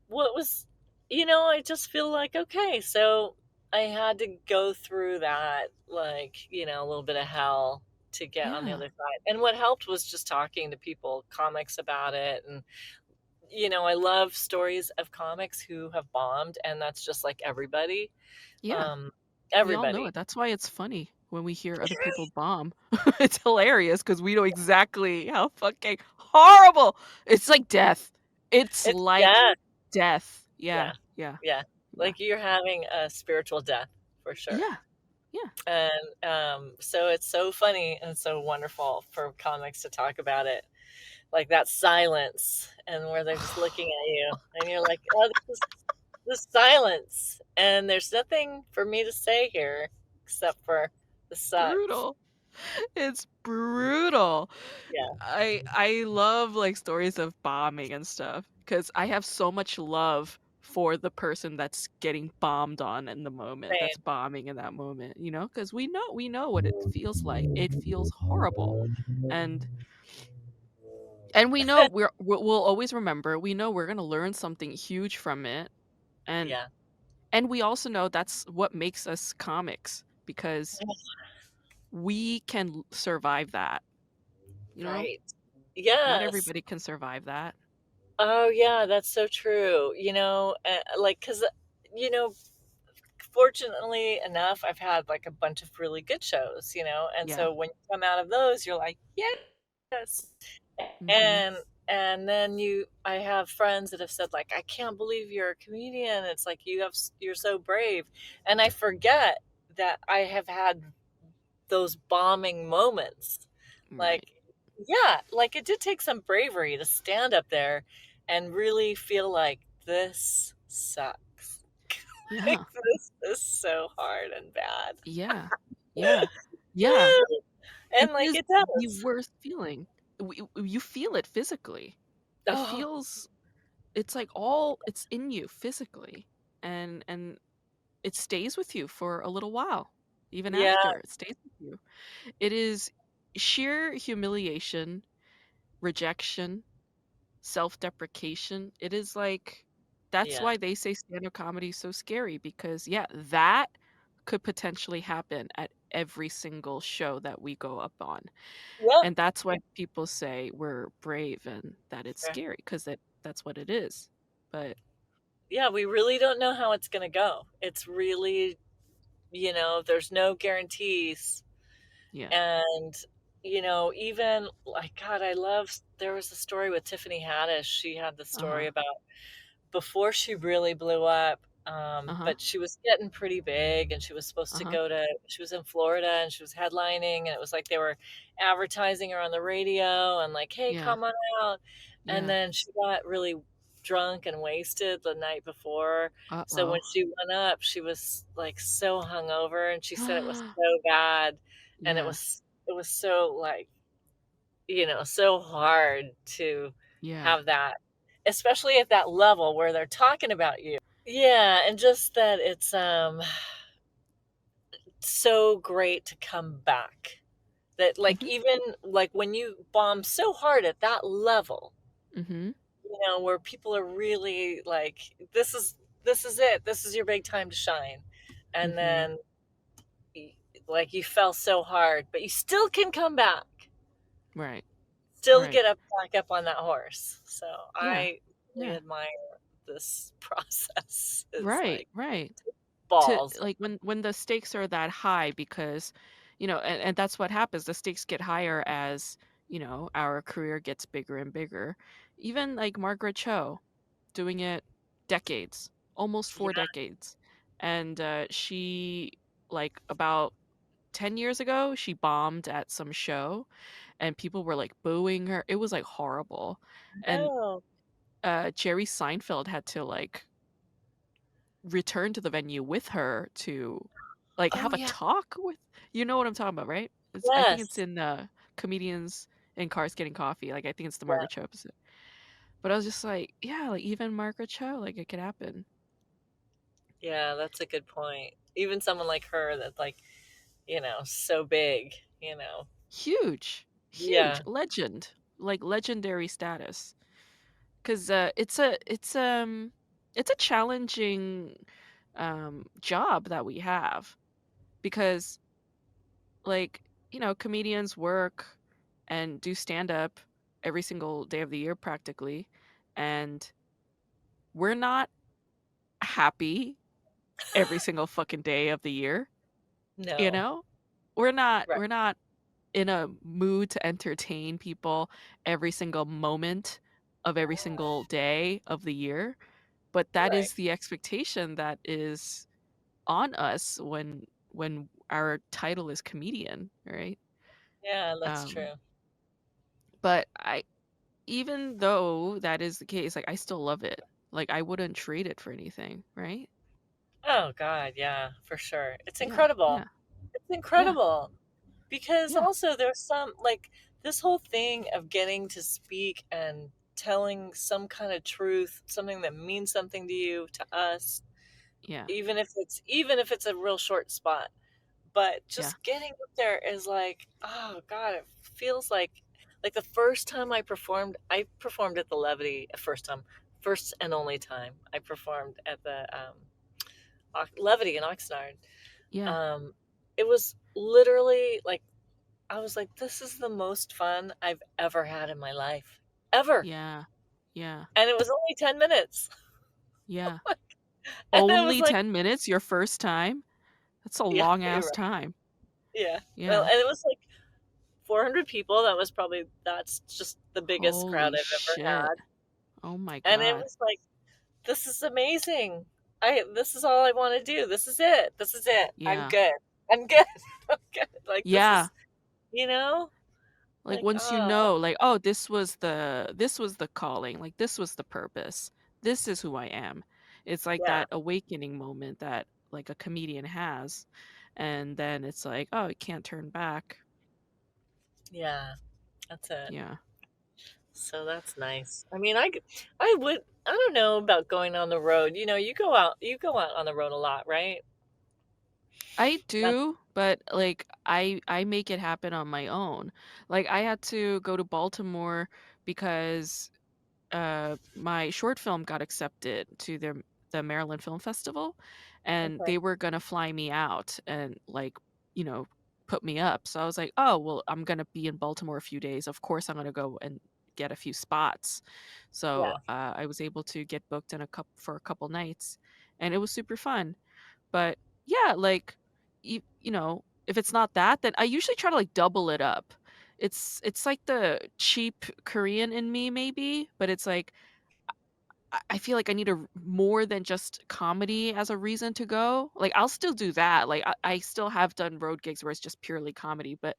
C: what was I just feel like, okay, so I had to go through that, like, a little bit of hell to get on the
B: Yeah.
C: other side. And what helped was just talking to people, comics about it. And, I love stories of comics who have bombed, and that's just like everybody.
B: Yeah.
C: Um,
B: We all know
C: everybody.
B: it. That's why it's funny when we hear other people bomb. It's hilarious because we know exactly how fucking horrible. It's like death. It's
C: It's
B: like
C: death.
B: death. Yeah.
C: Yeah.
B: Yeah.
C: Yeah.
B: Yeah.
C: Like you're having a spiritual death for sure.
B: Yeah. Yeah.
C: And so it's so funny and so wonderful for comics to talk about it, like that silence, and where they're just looking at you, and you're like, "Oh, this is the silence, and there's nothing for me to say here except for this sucks."
B: Brutal. It's brutal.
C: Yeah,
B: I love, like, stories of bombing and stuff because I have so much love for the person that's getting bombed on in the moment, that's
C: same.
B: bombing in that moment, because we know what it feels like. It feels horrible, and we know we'll always remember, we know we're gonna learn something huge from it, and
C: Yeah.
B: we also know that's what makes us comics because we can survive that, you know?
C: Right.
B: Not
C: Yes.
B: everybody can survive that.
C: Oh, yeah, that's so true, like, 'cause, you know, fortunately enough, I've had, like, a bunch of really good shows, and
B: Yeah.
C: so when you come out of those, you're like, "Yes."
B: Mhm.
C: And then I have friends that have said, like, "I can't believe you're a comedian." It's like, you're so brave." And I forget that I have had those bombing moments.
B: Right.
C: Like, yeah, like, it did take some bravery to stand up there and really feel like, "This sucks." Like,
B: Yeah.
C: this is so hard and bad.
B: Yeah. Yeah. Yeah. It
C: And, like,
B: is
C: it
B: the
C: does.
B: worst feeling. You feel it physically. It
C: Oh,
B: feels it's like all it's in you physically, and it stays with you for a little while. Even
C: yeah,
B: after, it stays with you. It is sheer humiliation, rejection, self-deprecation. It is like that's
C: yeah.
B: why they say stand-up comedy is so scary because yeah, that could potentially happen at every single show that we go up on.
C: Yep.
B: And that's why people say we're brave and that it's
C: Yeah.
B: scary because that's what it is. But
C: Yeah, we really don't know how it's gonna go. It's really, there's no guarantees.
B: yeah.
C: And, even like, God, there was a story with Tiffany Haddish. She had the story
B: Uh-huh.
C: about before she really blew up.
B: Uh-huh.
C: But she was getting pretty big, and she was supposed to
B: Uh-huh.
C: go to she was in Florida, and she was headlining, and it was like they were advertising her on the radio and like, "Hey,
B: Yeah.
C: come on out." And
B: Yeah.
C: then she got really drunk and wasted the night before. So when
B: Uh-oh.
C: she went up, she was like so hungover, and she said it was so bad, and
B: Yeah.
C: it was so like, so hard to
B: Yeah.
C: have that, especially at that level where they're talking about you. Yeah, and just that it's, so great to come back. That, like,
B: Mhm.
C: even, like, when you bomb so hard at that level,
B: Mhm.
C: where people are really like, this is it. This is your big time to shine." And
B: Mhm.
C: then, y like, you fell so hard, but you still can come back.
B: Right.
C: Still
B: Right.
C: get up back up on that horse. So,
B: Yeah.
C: I really
B: Yeah.
C: admire this process. It's
B: Right.
C: like,
B: Right. To
C: balls.
B: like when the stakes are that high because and that's what happens. The stakes get higher as, our career gets bigger and bigger. Even like Margaret Cho doing it decades, almost
C: Yeah.
B: 4 decades. And she like about 10 years ago, she bombed at some show and people were like booing her. It was like horrible. And
C: No.
B: Jerry Seinfeld had to like return to the venue with her to like
C: Oh,
B: have a
C: yeah.
B: talk with, you know what I'm talking about, right? I think it's
C: Yes.
B: in Comedians in Cars Getting Coffee. Like I think it's the
C: Yeah.
B: Margaret Cho episode. But I was just like, yeah, like even Margaret Cho, like it could happen.
C: Yeah, that's a good point. Even someone like her that's like, so big, you know.
B: Huge, huge
C: Yeah.
B: legend, like legendary status. Because it's a challenging job that we have because like comedians work and do stand up every single day of the year practically, and we're not happy every single fucking day of the year. you
C: No.
B: know we're not
C: Right.
B: we're not in a mood to entertain people every single moment of every single day of the year, but that
C: Right.
B: is the expectation that is on us when our title is comedian, right?
C: Yeah, that's
B: um
C: true.
B: but I even though that is the case, like I still love it. Like I wouldn't trade it for anything, right?
C: Oh god, yeah, for sure. It's
B: Yeah,
C: incredible.
B: yeah,
C: It's
B: yeah,
C: incredible. Because
B: yeah,
C: also there's some like this whole thing of getting to speak and telling some kind of truth, something that means something to you, to us,
B: yeah,
C: even if it's a real short spot. But
B: yeah,
C: just getting up there is like, oh god, it feels like the first time I performed at the Levity, first and only time I performed at the Levity in Oxnard.
B: yeah,
C: Um, it was literally like I was like, this is the most fun I've ever had in my life, ever,
B: yeah, yeah,
C: and it was only 10 minutes,
B: yeah.
C: and I was
B: Only
C: like,
B: 10 minutes your first time? That's a
C: yeah,
B: long
C: you're
B: ass
C: right,
B: time.
C: yeah. Well,
B: Yeah.
C: and it was like 400 people. That's just the biggest crowd
B: Holy
C: I've ever
B: shit.
C: had.
B: Oh my
C: And it
B: god.
C: was like, this is amazing. This is all I want to do. This is it. This is it. I'm
B: Yeah.
C: good. I'm good. I'm good. Like this
B: Yeah.
C: is, you know,
B: Like
C: like
B: once you know, like, oh, this was the calling, like this was the purpose. This is who I am. It's like
C: yeah,
B: that awakening moment that like a comedian has. And then it's like, oh, it can't turn back.
C: yeah. That's it.
B: Yeah.
C: So that's nice. I mean, I don't know about going on the road. You go out on the road a lot, right?
B: I
C: That's
B: do, but like I make it happen on my own. Like I had to go to Baltimore because my short film got accepted to the Maryland Film Festival, and
C: okay.
B: they were gonna fly me out and like, you know, put me up. So I was like, oh well, I'm gonna be in Baltimore a few days. Of course, I'm gonna go and get a few spots. So
C: Yeah,
B: I was able to get booked in a couple nights, and it was super fun. But yeah, like if it's not that, then I usually try to like double it up. It's like the cheap Korean in me maybe, but it's like I feel like I need a more than just comedy as a reason to go. Like, I'll still do that. Like, I still have done road gigs where it's just purely comedy, but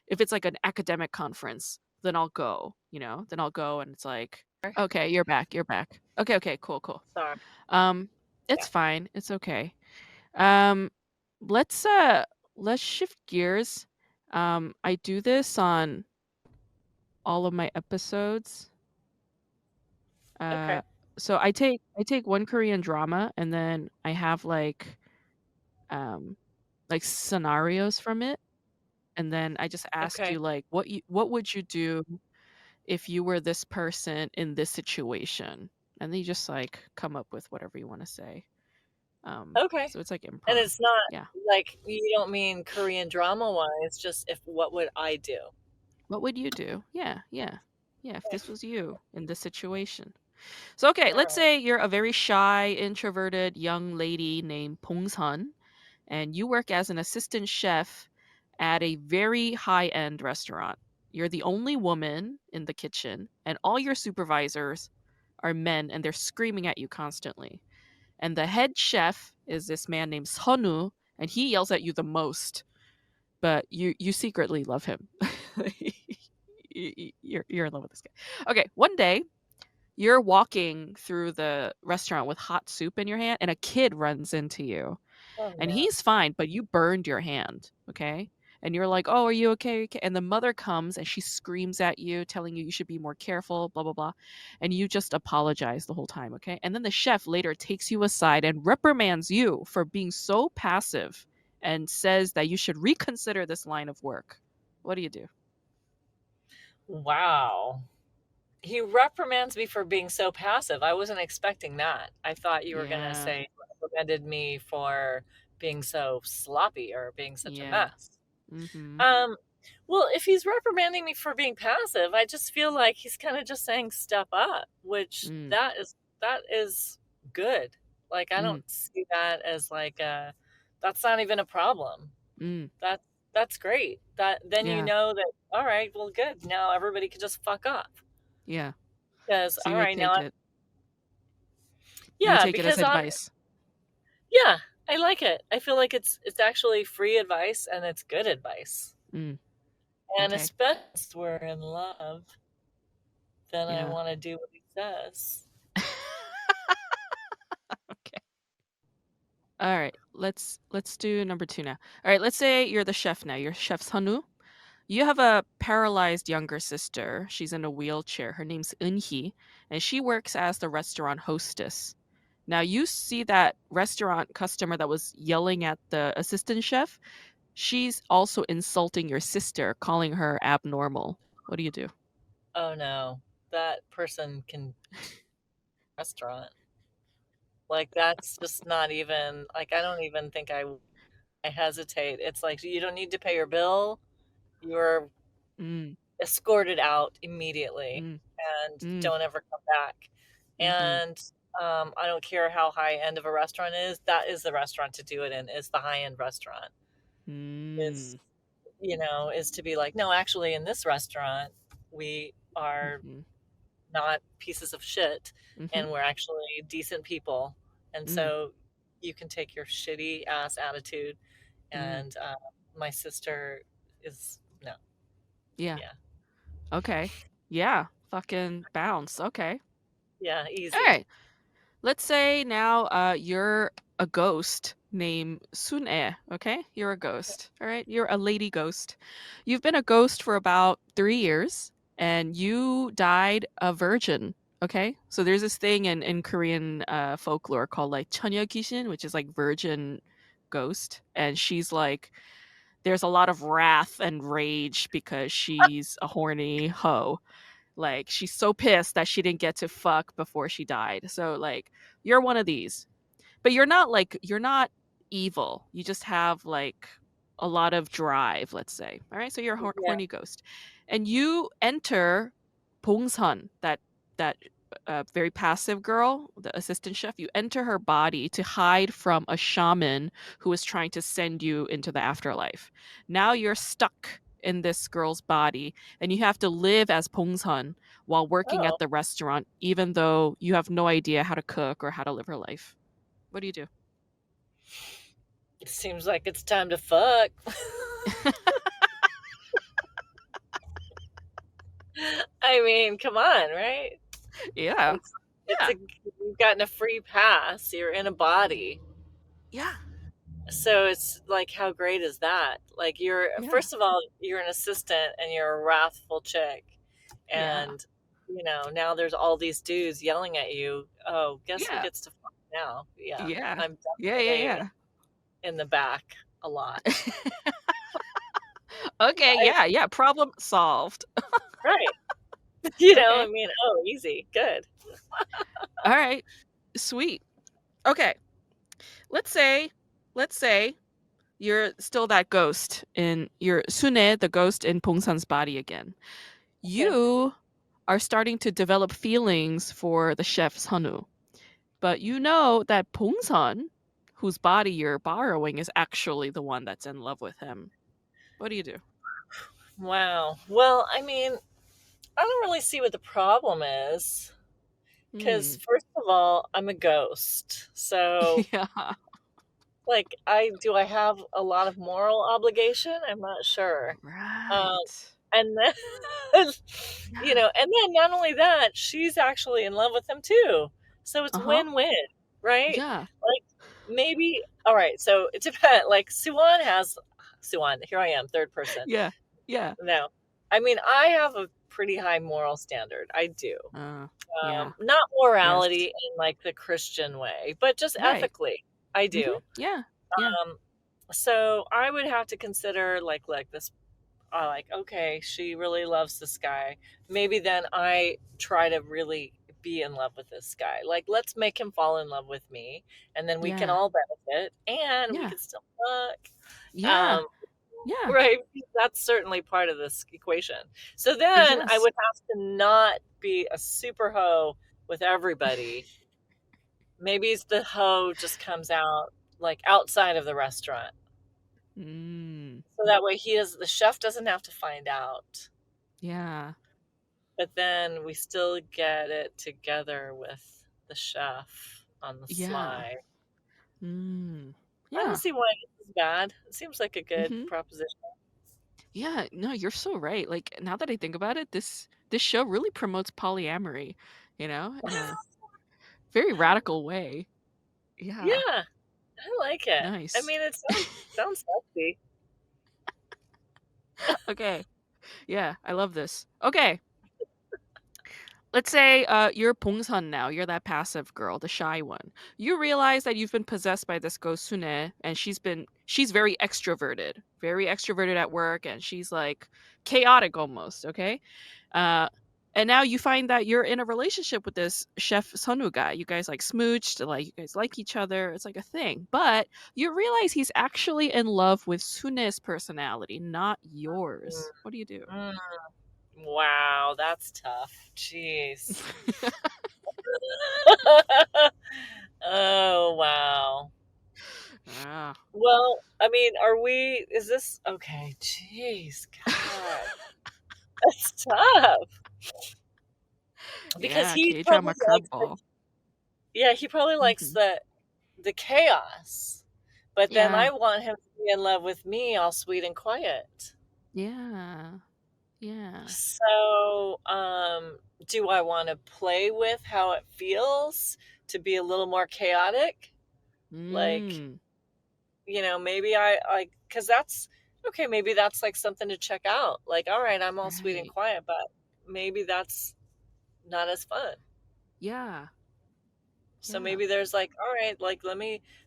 B: if it's like an academic conference, then I'll go, you know? Then I'll go and it's like, "Okay, you're back, you're back. Okay, okay, cool, cool."
C: Sorry.
B: Um,
C: Yeah.
B: it's fine. It's okay. Um, let's uh let's shift gears. I do this on all of my episodes.
C: Okay.
B: Uh, so I take one Korean drama and then I have um like scenarios from it, and then I just ask
C: Okay.
B: you like what would you do if you were this person in this situation? And then you just like come up with whatever you want to say.
C: Okay.
B: So it's like
C: And
B: improv.
C: it's not
B: Yeah.
C: like you don't mean Korean drama wise, just if what would I do?
B: What would you do? Yeah, yeah. Yeah, if
C: Okay.
B: this was you in this situation. So okay,
C: All
B: let's
C: right.
B: say you're a very shy, introverted young lady named Pong-sun, and you work as an assistant chef at a very high-end restaurant. You're the only woman in the kitchen, and all your supervisors are men, and they're screaming at you constantly. And the head chef is this man named Sonu, and he yells at you the most, but you secretly love him. You're in love with this guy. Okay, one day you're walking through the restaurant with hot soup in your hand, and a kid runs into you.
C: Oh
B: And
C: no.
B: he's fine, but you burned your hand, okay? And you're like, "Oh, are you okay? Okay." And the mother comes and she screams at you, telling you you should be more careful, blah, blah, blah. And you just apologize the whole time, okay? And then the chef later takes you aside and reprimands you for being so passive and says that you should reconsider this line of work. What do you do?
C: Wow. He reprimands me for being so passive. I wasn't expecting that. I thought you were gonna
B: Yeah.
C: say he reprimanded me for being so sloppy or being such a
B: Yeah.
C: mess.
B: Mhm.
C: Um, well, if he's reprimanding me for being passive, I just feel like he's kind of just saying step up, which
B: Mm.
C: that is good. Like I
B: Mm.
C: don't see that as like that's not even a problem.
B: Mm.
C: That that's great. That then you
B: Yeah.
C: know that all right, well good. Now everybody can just fuck off.
B: Yeah.
C: Because
B: So
C: all
B: you would
C: right, now
B: take
C: I,
B: it. You would
C: yeah,
B: take it as
C: because on
B: advice.
C: yeah, I like it. I feel like it's actually free advice and it's good advice.
B: Mm.
C: And
B: Okay.
C: especially if we're in love, then I
B: Yeah.
C: want to do what he says.
B: Okay. All right. Let's do number 2 now. All right, let's say you're the chef now. You're Chef Sanu. You have a paralyzed younger sister. She's in a wheelchair. Her name's Eunhee, and she works as the restaurant hostess. Now you see that restaurant customer that was yelling at the assistant chef. She's also insulting your sister, calling her abnormal. What do you do?
C: Oh no, that person can restaurant. Like that's just not even like I don't even think I hesitate. It's like you don't need to pay your bill. You're
B: Mm.
C: escorted out immediately
B: Mm.
C: and
B: Mm.
C: don't ever come back.
B: Mhm.
C: And I don't care how high end of a restaurant is. That is the restaurant to do it in. Is the high end restaurant. Is
B: Mm.
C: is to be like, no, actually, in this restaurant, we are
B: Mhm.
C: not pieces of shit,
B: Mhm.
C: and we're actually decent people. And
B: Mm.
C: so you can take your shitty ass attitude.
B: Mm.
C: And my sister is no,
B: Yeah.
C: yeah,
B: Okay. Yeah. Fucking bounce. Okay.
C: yeah,
B: All
C: easy.
B: right. Let's say now you're a ghost named Sun'e, okay? You're a ghost. All right? You're a lady ghost. You've been a ghost for about 3 years and you died a virgin, okay? So there's this thing in Korean folklore called like Cheonyo Kishin, which is like virgin ghost, and she's like there's a lot of wrath and rage because she's a horny hoe. Like she's so pissed that she didn't get to fuck before she died. So like you're one of these. But you're not evil. You just have like a lot of drive, let's say. All right? So you're a
C: Yeah.
B: horny ghost. And you enter Bongsun, that very passive girl, the assistant chef. You enter her body to hide from a shaman who is trying to send you into the afterlife. Now you're stuck in this girl's body, and you have to live as Pongsun while working
C: Oh,
B: at the restaurant, even though you have no idea how to cook or how to live her life. What do you do?
C: it seems like it's time to fuck. I mean, come on, right?
B: Yeah.
C: It's it's
B: Yeah.
C: a you've gotten a free pass. You're in a body.
B: Yeah.
C: So it's like, how great is that? Like, you're
B: Yeah.
C: first of all, you're an assistant and you're a wrathful chick.
B: Yeah.
C: And now there's all these dudes yelling at you. Oh, guess who
B: Yeah.
C: gets to fuck now? Yeah.
B: Yeah.
C: I'm
B: Yeah.
C: definitely
B: Yeah.
C: in the back a lot.
B: Yeah. Okay.
C: I,
B: Yeah. Yeah. Problem solved.
C: right. I
B: Okay.
C: mean, oh, easy. Good.
B: All right. Sweet. Okay. Let's say, let's say you're still that ghost in you're Sune, the ghost in Pongsan's body again.
C: Okay.
B: You are starting to develop feelings for the chef Sonu, but you know that Pongsan, whose body you're borrowing, is actually the one that's in love with him. What do you do?
C: Wow. Well, I mean, I don't really see what the problem is. Because,
B: Hmm.
C: first of all, I'm a ghost. So,
B: Yeah.
C: like, I have a lot of moral obligation? I'm not sure. Um,
B: Right.
C: and then,
B: Yeah.
C: and then not only that, she's actually in love with him too. So it's
B: Uh-huh.
C: win-win, right?
B: Yeah.
C: Like, maybe, all right, so it depends. Like, Suwon, here I am, third person.
B: Yeah. Yeah.
C: No. I mean, I have a pretty high moral standard. I do.
B: Uh, yeah.
C: Not
B: Yes.
C: morality in like the Christian way, but just
B: Right.
C: ethically. I
B: Mhm.
C: do.
B: Yeah. Yeah.
C: Um, so I would have to consider like this. Like, okay, she really loves this guy. Maybe then I try to really be in love with this guy. Like, let's make him fall in love with me, and then we can
B: Yeah.
C: all benefit, and we
B: Yeah.
C: can still fuck.
B: Yeah.
C: Um,
B: Yeah.
C: right? That's certainly part of this equation. So then I
B: Yes.
C: would have to not be a super hoe with everybody. Maybe it's the hoe just comes out like outside of the restaurant.
B: Mm.
C: So that way the chef doesn't have to find out.
B: Yeah.
C: But then we still get it together with the chef on the
B: Yeah.
C: sly.
B: Mm.
C: I don't
B: Yeah.
C: see why this is bad. It seems like a good
B: Mhm.
C: proposition.
B: Yeah, no, you're so right. Like now that I think about it, this show really promotes polyamory, in a very radical way. Yeah.
C: Yeah, I like it. I
B: Nice.
C: mean, it sounds sexy.
B: Okay. Yeah, I love this. Okay. Let's say you're Pongsun now. You're that passive girl, the shy one. You realize that you've been possessed by this ghost Sune, and she's very extroverted at work, and she's like chaotic almost. Okay, uh, and now you find that you're in a relationship with this chef Sonu guy. You guys like smooched, like you guys like each other. It's like a thing, but you realize he's actually in love with Sune's personality, not yours. What do you do?
C: Mm, wow, that's tough. Jeez. Oh, wow.
B: Ah,
C: Well, I mean, is this okay? Jeez, God, that's tough. Because
B: yeah, K drama curveball.
C: he probably likes
B: Hmm.
C: the chaos. But then
B: Yeah.
C: I want him to be in love with me, all sweet and quiet.
B: Yeah. Yeah.
C: So, do I want to play with how it feels to be a little more chaotic? Like,
B: Mm.
C: maybe because that's okay, maybe that's like something to check out. Like, all right, I'm all sweet and
B: Right.
C: quiet, but maybe that's not as fun.
B: Yeah.
C: So
B: Yeah.
C: maybe there's like, all right, like,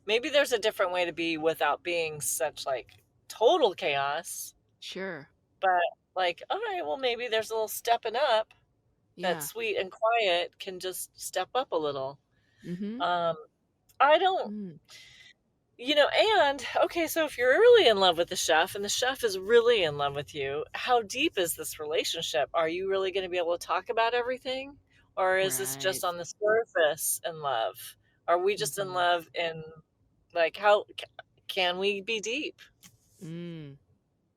C: maybe there's a different way to be without being such like total chaos.
B: Sure.
C: But like, all right, well, maybe there's a little stepping up that
B: Yeah.
C: sweet and quiet can just step up a little.
B: Mhm.
C: Um, I don't,
B: Mm.
C: and okay, so if you're really in love with the chef and the chef is really in love with you, how deep is this relationship? Are you really going to be able to talk about everything? Or is this just
B: Right.
C: on the surface in love? Are we just in
B: Mhm.
C: love in like how can we be deep?
B: Mm.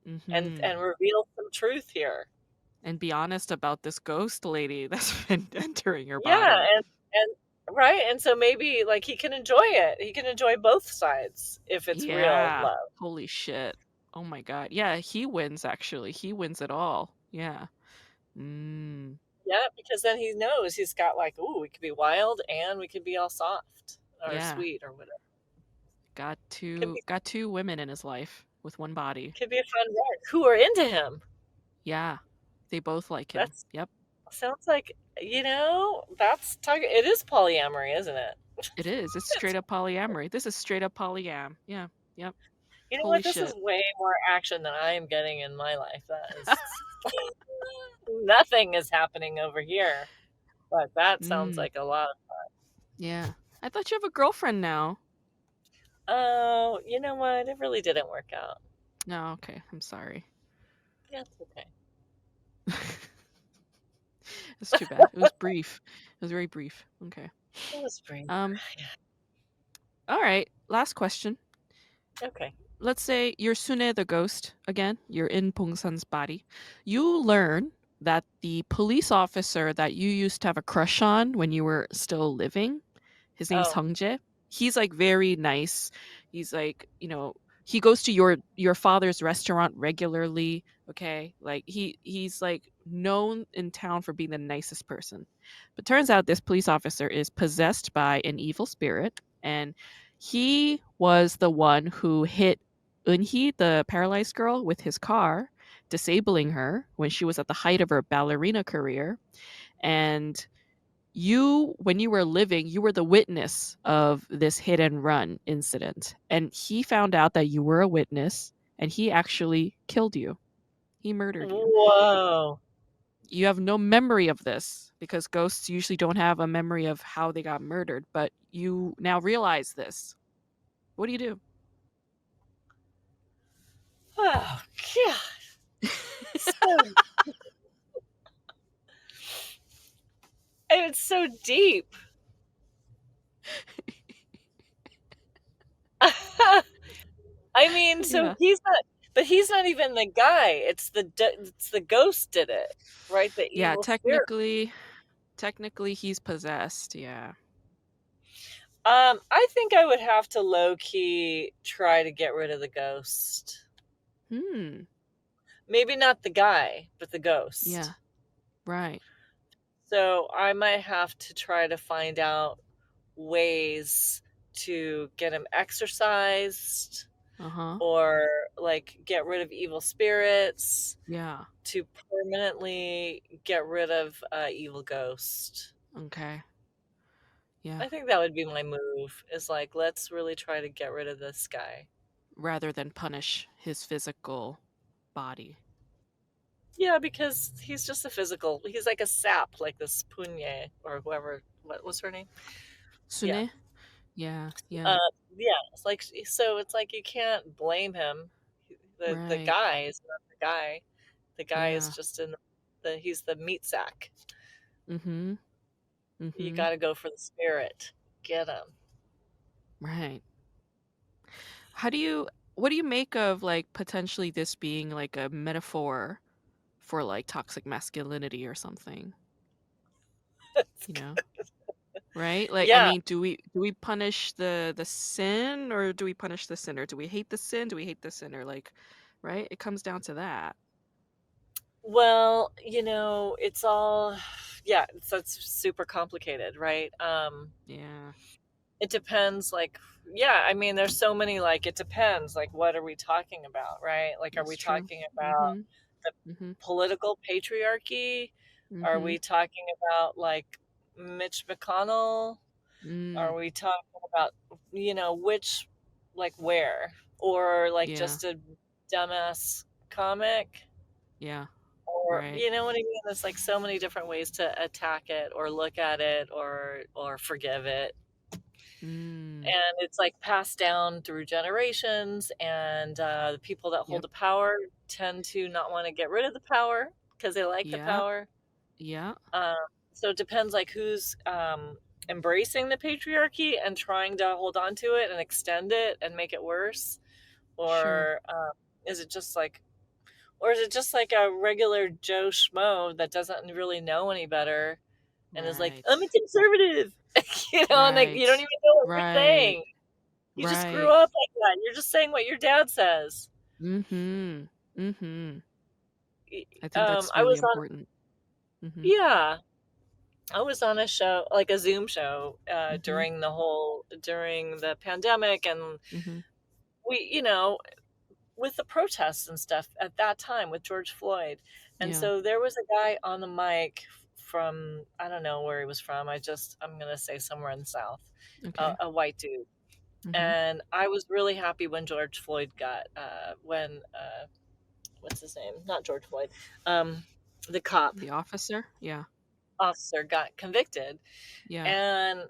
B: Mm-hmm.
C: and reveal some truth here.
B: And be honest about this ghost lady that's been entering your
C: Yeah,
B: body.
C: and right, and so maybe like he can enjoy it. He can enjoy both sides if it's real
B: Yeah.
C: love.
B: Holy shit. Oh my god. Yeah, he wins actually. He wins it all. Yeah. Mm.
C: Yeah, because then he knows he's got like, ooh, we could be wild and we could be all soft or
B: Yeah.
C: sweet or whatever. Could be
B: Got two women in his life with one body.
C: could be a fun ride. Who are into him?
B: Yeah. They both like him.
C: That's
B: Yep.
C: sounds like that's target. It is polyamory, isn't it?
B: It is. It's straight up polyamory. This is straight up polyam. Yeah. Yep.
C: You know
B: Holy
C: what? This is
B: shit.
C: way more action than I am getting in my life. That is nothing is happening over here, but that sounds
B: Mm.
C: like a lot.
B: Yeah. I thought you have a girlfriend now.
C: Oh, you know what? It really didn't work out.
B: No, okay. I'm sorry.
C: Yeah, it's okay.
B: It's too bad. It was brief. It was very brief. Okay.
C: It was free.
B: Um, all right. Last question.
C: Okay.
B: Let's say you're Sune the ghost again. You're in Pongsan's body. You learn that the police officer that you used to have a crush on when you were still living, his name's
C: Oh,
B: Hungjae. He's like very nice. He's like, he goes to your father's restaurant regularly. Okay, like he's like known in town for being the nicest person. But turns out this police officer is possessed by an evil spirit, and he was the one who hit Eunhee, the paralyzed girl, with his car, disabling her when she was at the height of her ballerina career. And you, when you were living, you were the witness of this hit and run incident. And he found out that you were a witness and he actually killed you. He murdered you.
C: whoa.
B: You have no memory of this because ghosts usually don't have a memory of how they got murdered, but you now realize this. What do you do?
C: Oh, God. So, it's so deep. I mean, so
B: Yeah.
C: he's not even the guy. It's the ghost did it, right? The
B: Yeah,
C: evil spirit.
B: technically he's possessed. Yeah.
C: I think I would have to low key try to get rid of the ghost.
B: Hmm.
C: Maybe not the guy, but the
B: Yeah.
C: ghost.
B: Right.
C: So I might have to try to find out ways to get him exorcised
B: Uh-huh.
C: or like get rid of evil spirits
B: Yeah.
C: to permanently get rid of evil ghost.
B: Okay. Yeah.
C: I think that would be my move. Is like let's really try to get rid of this guy.
B: Rather than punish his physical body.
C: Yeah, because he's just a physical. He's like a sap, like this Punye or whoever. What was her name? Yeah,
B: Sune? Yeah.
C: uh,
B: Yeah.
C: yeah. It's like so. It's like you can't blame him. The
B: Right.
C: guy is not the guy. The guy is
B: Yeah.
C: just in the he's the meat sack.
B: Mm-hmm.
C: You
B: Mm-hmm.
C: got to go for the spirit. Get him.
B: Right. How do you what do you make of like potentially this being like a metaphor for like toxic masculinity or something, you know? Right? Like I
C: Yeah.
B: mean, do we punish the sin or do we punish the sinner? Do we hate the sin? Do we hate the sinner? Like, right? It comes down to that.
C: Well, it's all yeah. So it's super complicated, right?
B: Yeah,
C: It depends. Like, yeah. I mean, there's so many. Like, it depends. Like, what are we talking about, right? Like, are
B: that's
C: we
B: true.
C: talking about
B: Mm-hmm.
C: the
B: Mm-hmm.
C: political patriarchy? Are
B: Mm-hmm.
C: we talking about like Mitch McConnell?
B: Mm.
C: Are we talking about, which, like where? Or like
B: Yeah.
C: just a dumbass comic?
B: Yeah.
C: Or,
B: Right.
C: you know what I mean? There's like so many different ways to attack it or look at it or forgive it.
B: Mm.
C: And it's like passed down through generations. And the people that hold
B: Yep.
C: the power tend to not want to get rid of the power because they like the
B: Yep.
C: power.
B: Yeah.
C: Um, so it depends like who's embracing the patriarchy and trying to hold on to it and extend it and make it worse,
B: Sure.
C: or is it just like Or is it just like a regular Joe Schmo that doesn't really know any better and is like, I'm a
B: Right.
C: conservative? And like, you don't
B: Right.
C: even know what you're
B: Right.
C: saying. You just grew
B: Right.
C: up like that. You're just saying what your dad says.
B: Mhm. Mhm. I think that's
C: I
B: really
C: was on,
B: important. Mhm.
C: yeah, I was on a show, like a Zoom show,
B: Mhm.
C: during the pandemic, and
B: Mhm.
C: we, with the protests and stuff at that time with George Floyd. And
B: Yeah.
C: so there was a guy on the mic from, I don't know where he was from. I'm going to say somewhere in the South,
B: Okay.
C: a white dude.
B: Mhm.
C: And I was really happy when George Floyd what's his name? Not George Floyd. Um, the cop
B: The officer? Yeah.
C: officer got convicted.
B: Yeah.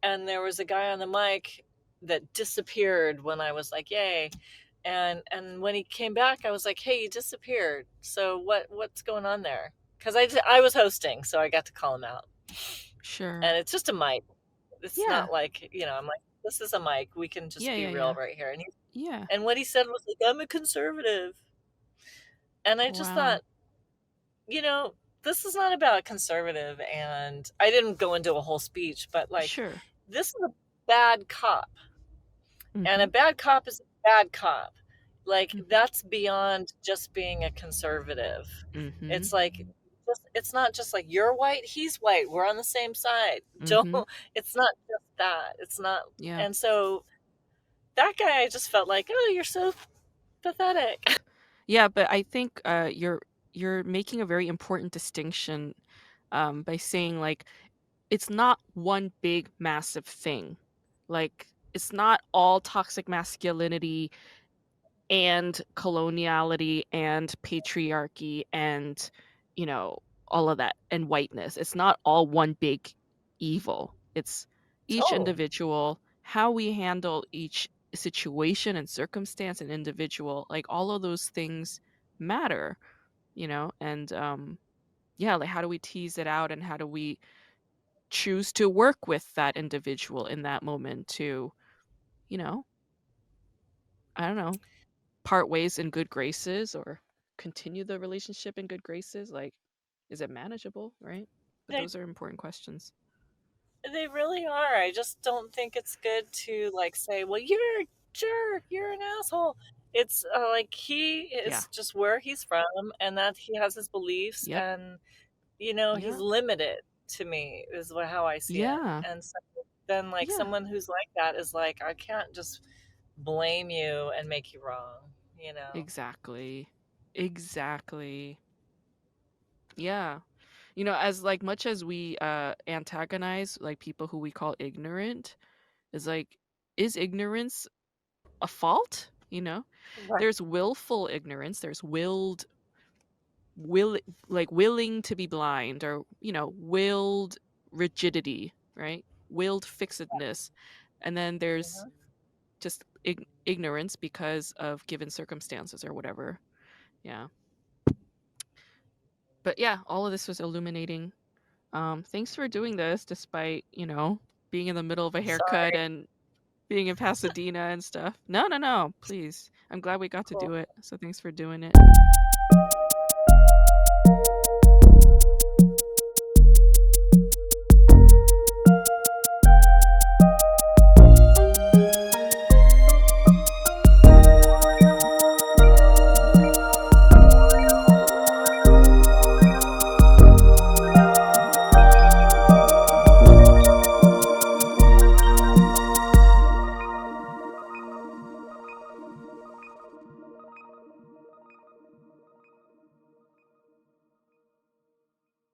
C: And there was a guy on the mic that disappeared when I was like, "Yay!" And when he came back, I was like, "Hey, you disappeared. So what's going on there?" Because I was hosting, so I got to call him out.
B: Sure.
C: And it's just a mic. It's
B: Yeah.
C: not like I'm like, "This is a mic. We can just
B: Yeah,
C: be
B: yeah,
C: real
B: yeah.
C: right here."
B: Yeah.
C: And what he said was like, "I'm a conservative," and I just
B: Wow.
C: thought, you know, this is not about conservative. And I didn't go into a whole speech, but like,
B: Sure.
C: this is a bad cop. And a
B: Mhm.
C: bad cop is a bad cop. Like,
B: Mhm.
C: that's beyond just being a conservative.
B: Mhm.
C: It's like, it's not just like you're white, he's white, we're on the same side. Don't,
B: Mhm.
C: it's not just that. It's not.
B: Yeah.
C: And so that guy, I just felt like, oh, you're so pathetic.
B: Yeah, but I think you're making a very important distinction by saying like it's not one big massive thing. Like it's not all toxic masculinity and coloniality and patriarchy and you know all of that and whiteness. It's not all one big evil. It's each
C: Oh,
B: individual, how we handle each situation and circumstance and individual, like all of those things matter, and yeah, like how do we tease it out and how do we choose to work with that individual in that moment to, you know, I don't know, part ways in good graces or continue the relationship in good graces? Like, is it manageable, right? But
C: they
B: those are important questions.
C: they really are. I just don't think it's good to like say, well, you're a jerk, you're an asshole. It's like he
B: Yeah.
C: is just where he's from, and that he has his beliefs,
B: Yep.
C: and he's
B: Yeah.
C: limited to me is how I see it.
B: Yeah.
C: And so then like
B: Yeah.
C: someone who's like that is like, I can't just blame you and make you wrong.
B: Exactly. Exactly. Yeah. As like much as we antagonize like people who we call ignorant, is like is ignorance a fault?
C: Right.
B: There's willful ignorance, there's will like willing to be blind or willed rigidity, right? Willed fixedness. And then there's
C: Mhm.
B: just ignorance because of given circumstances or whatever. Yeah. But yeah, all of this was illuminating. Thanks for doing this despite being in the middle of a haircut
C: Sorry.
B: and being in Pasadena and stuff. No, no, no, please. I'm glad we got to
C: Cool.
B: do it, so thanks for doing it.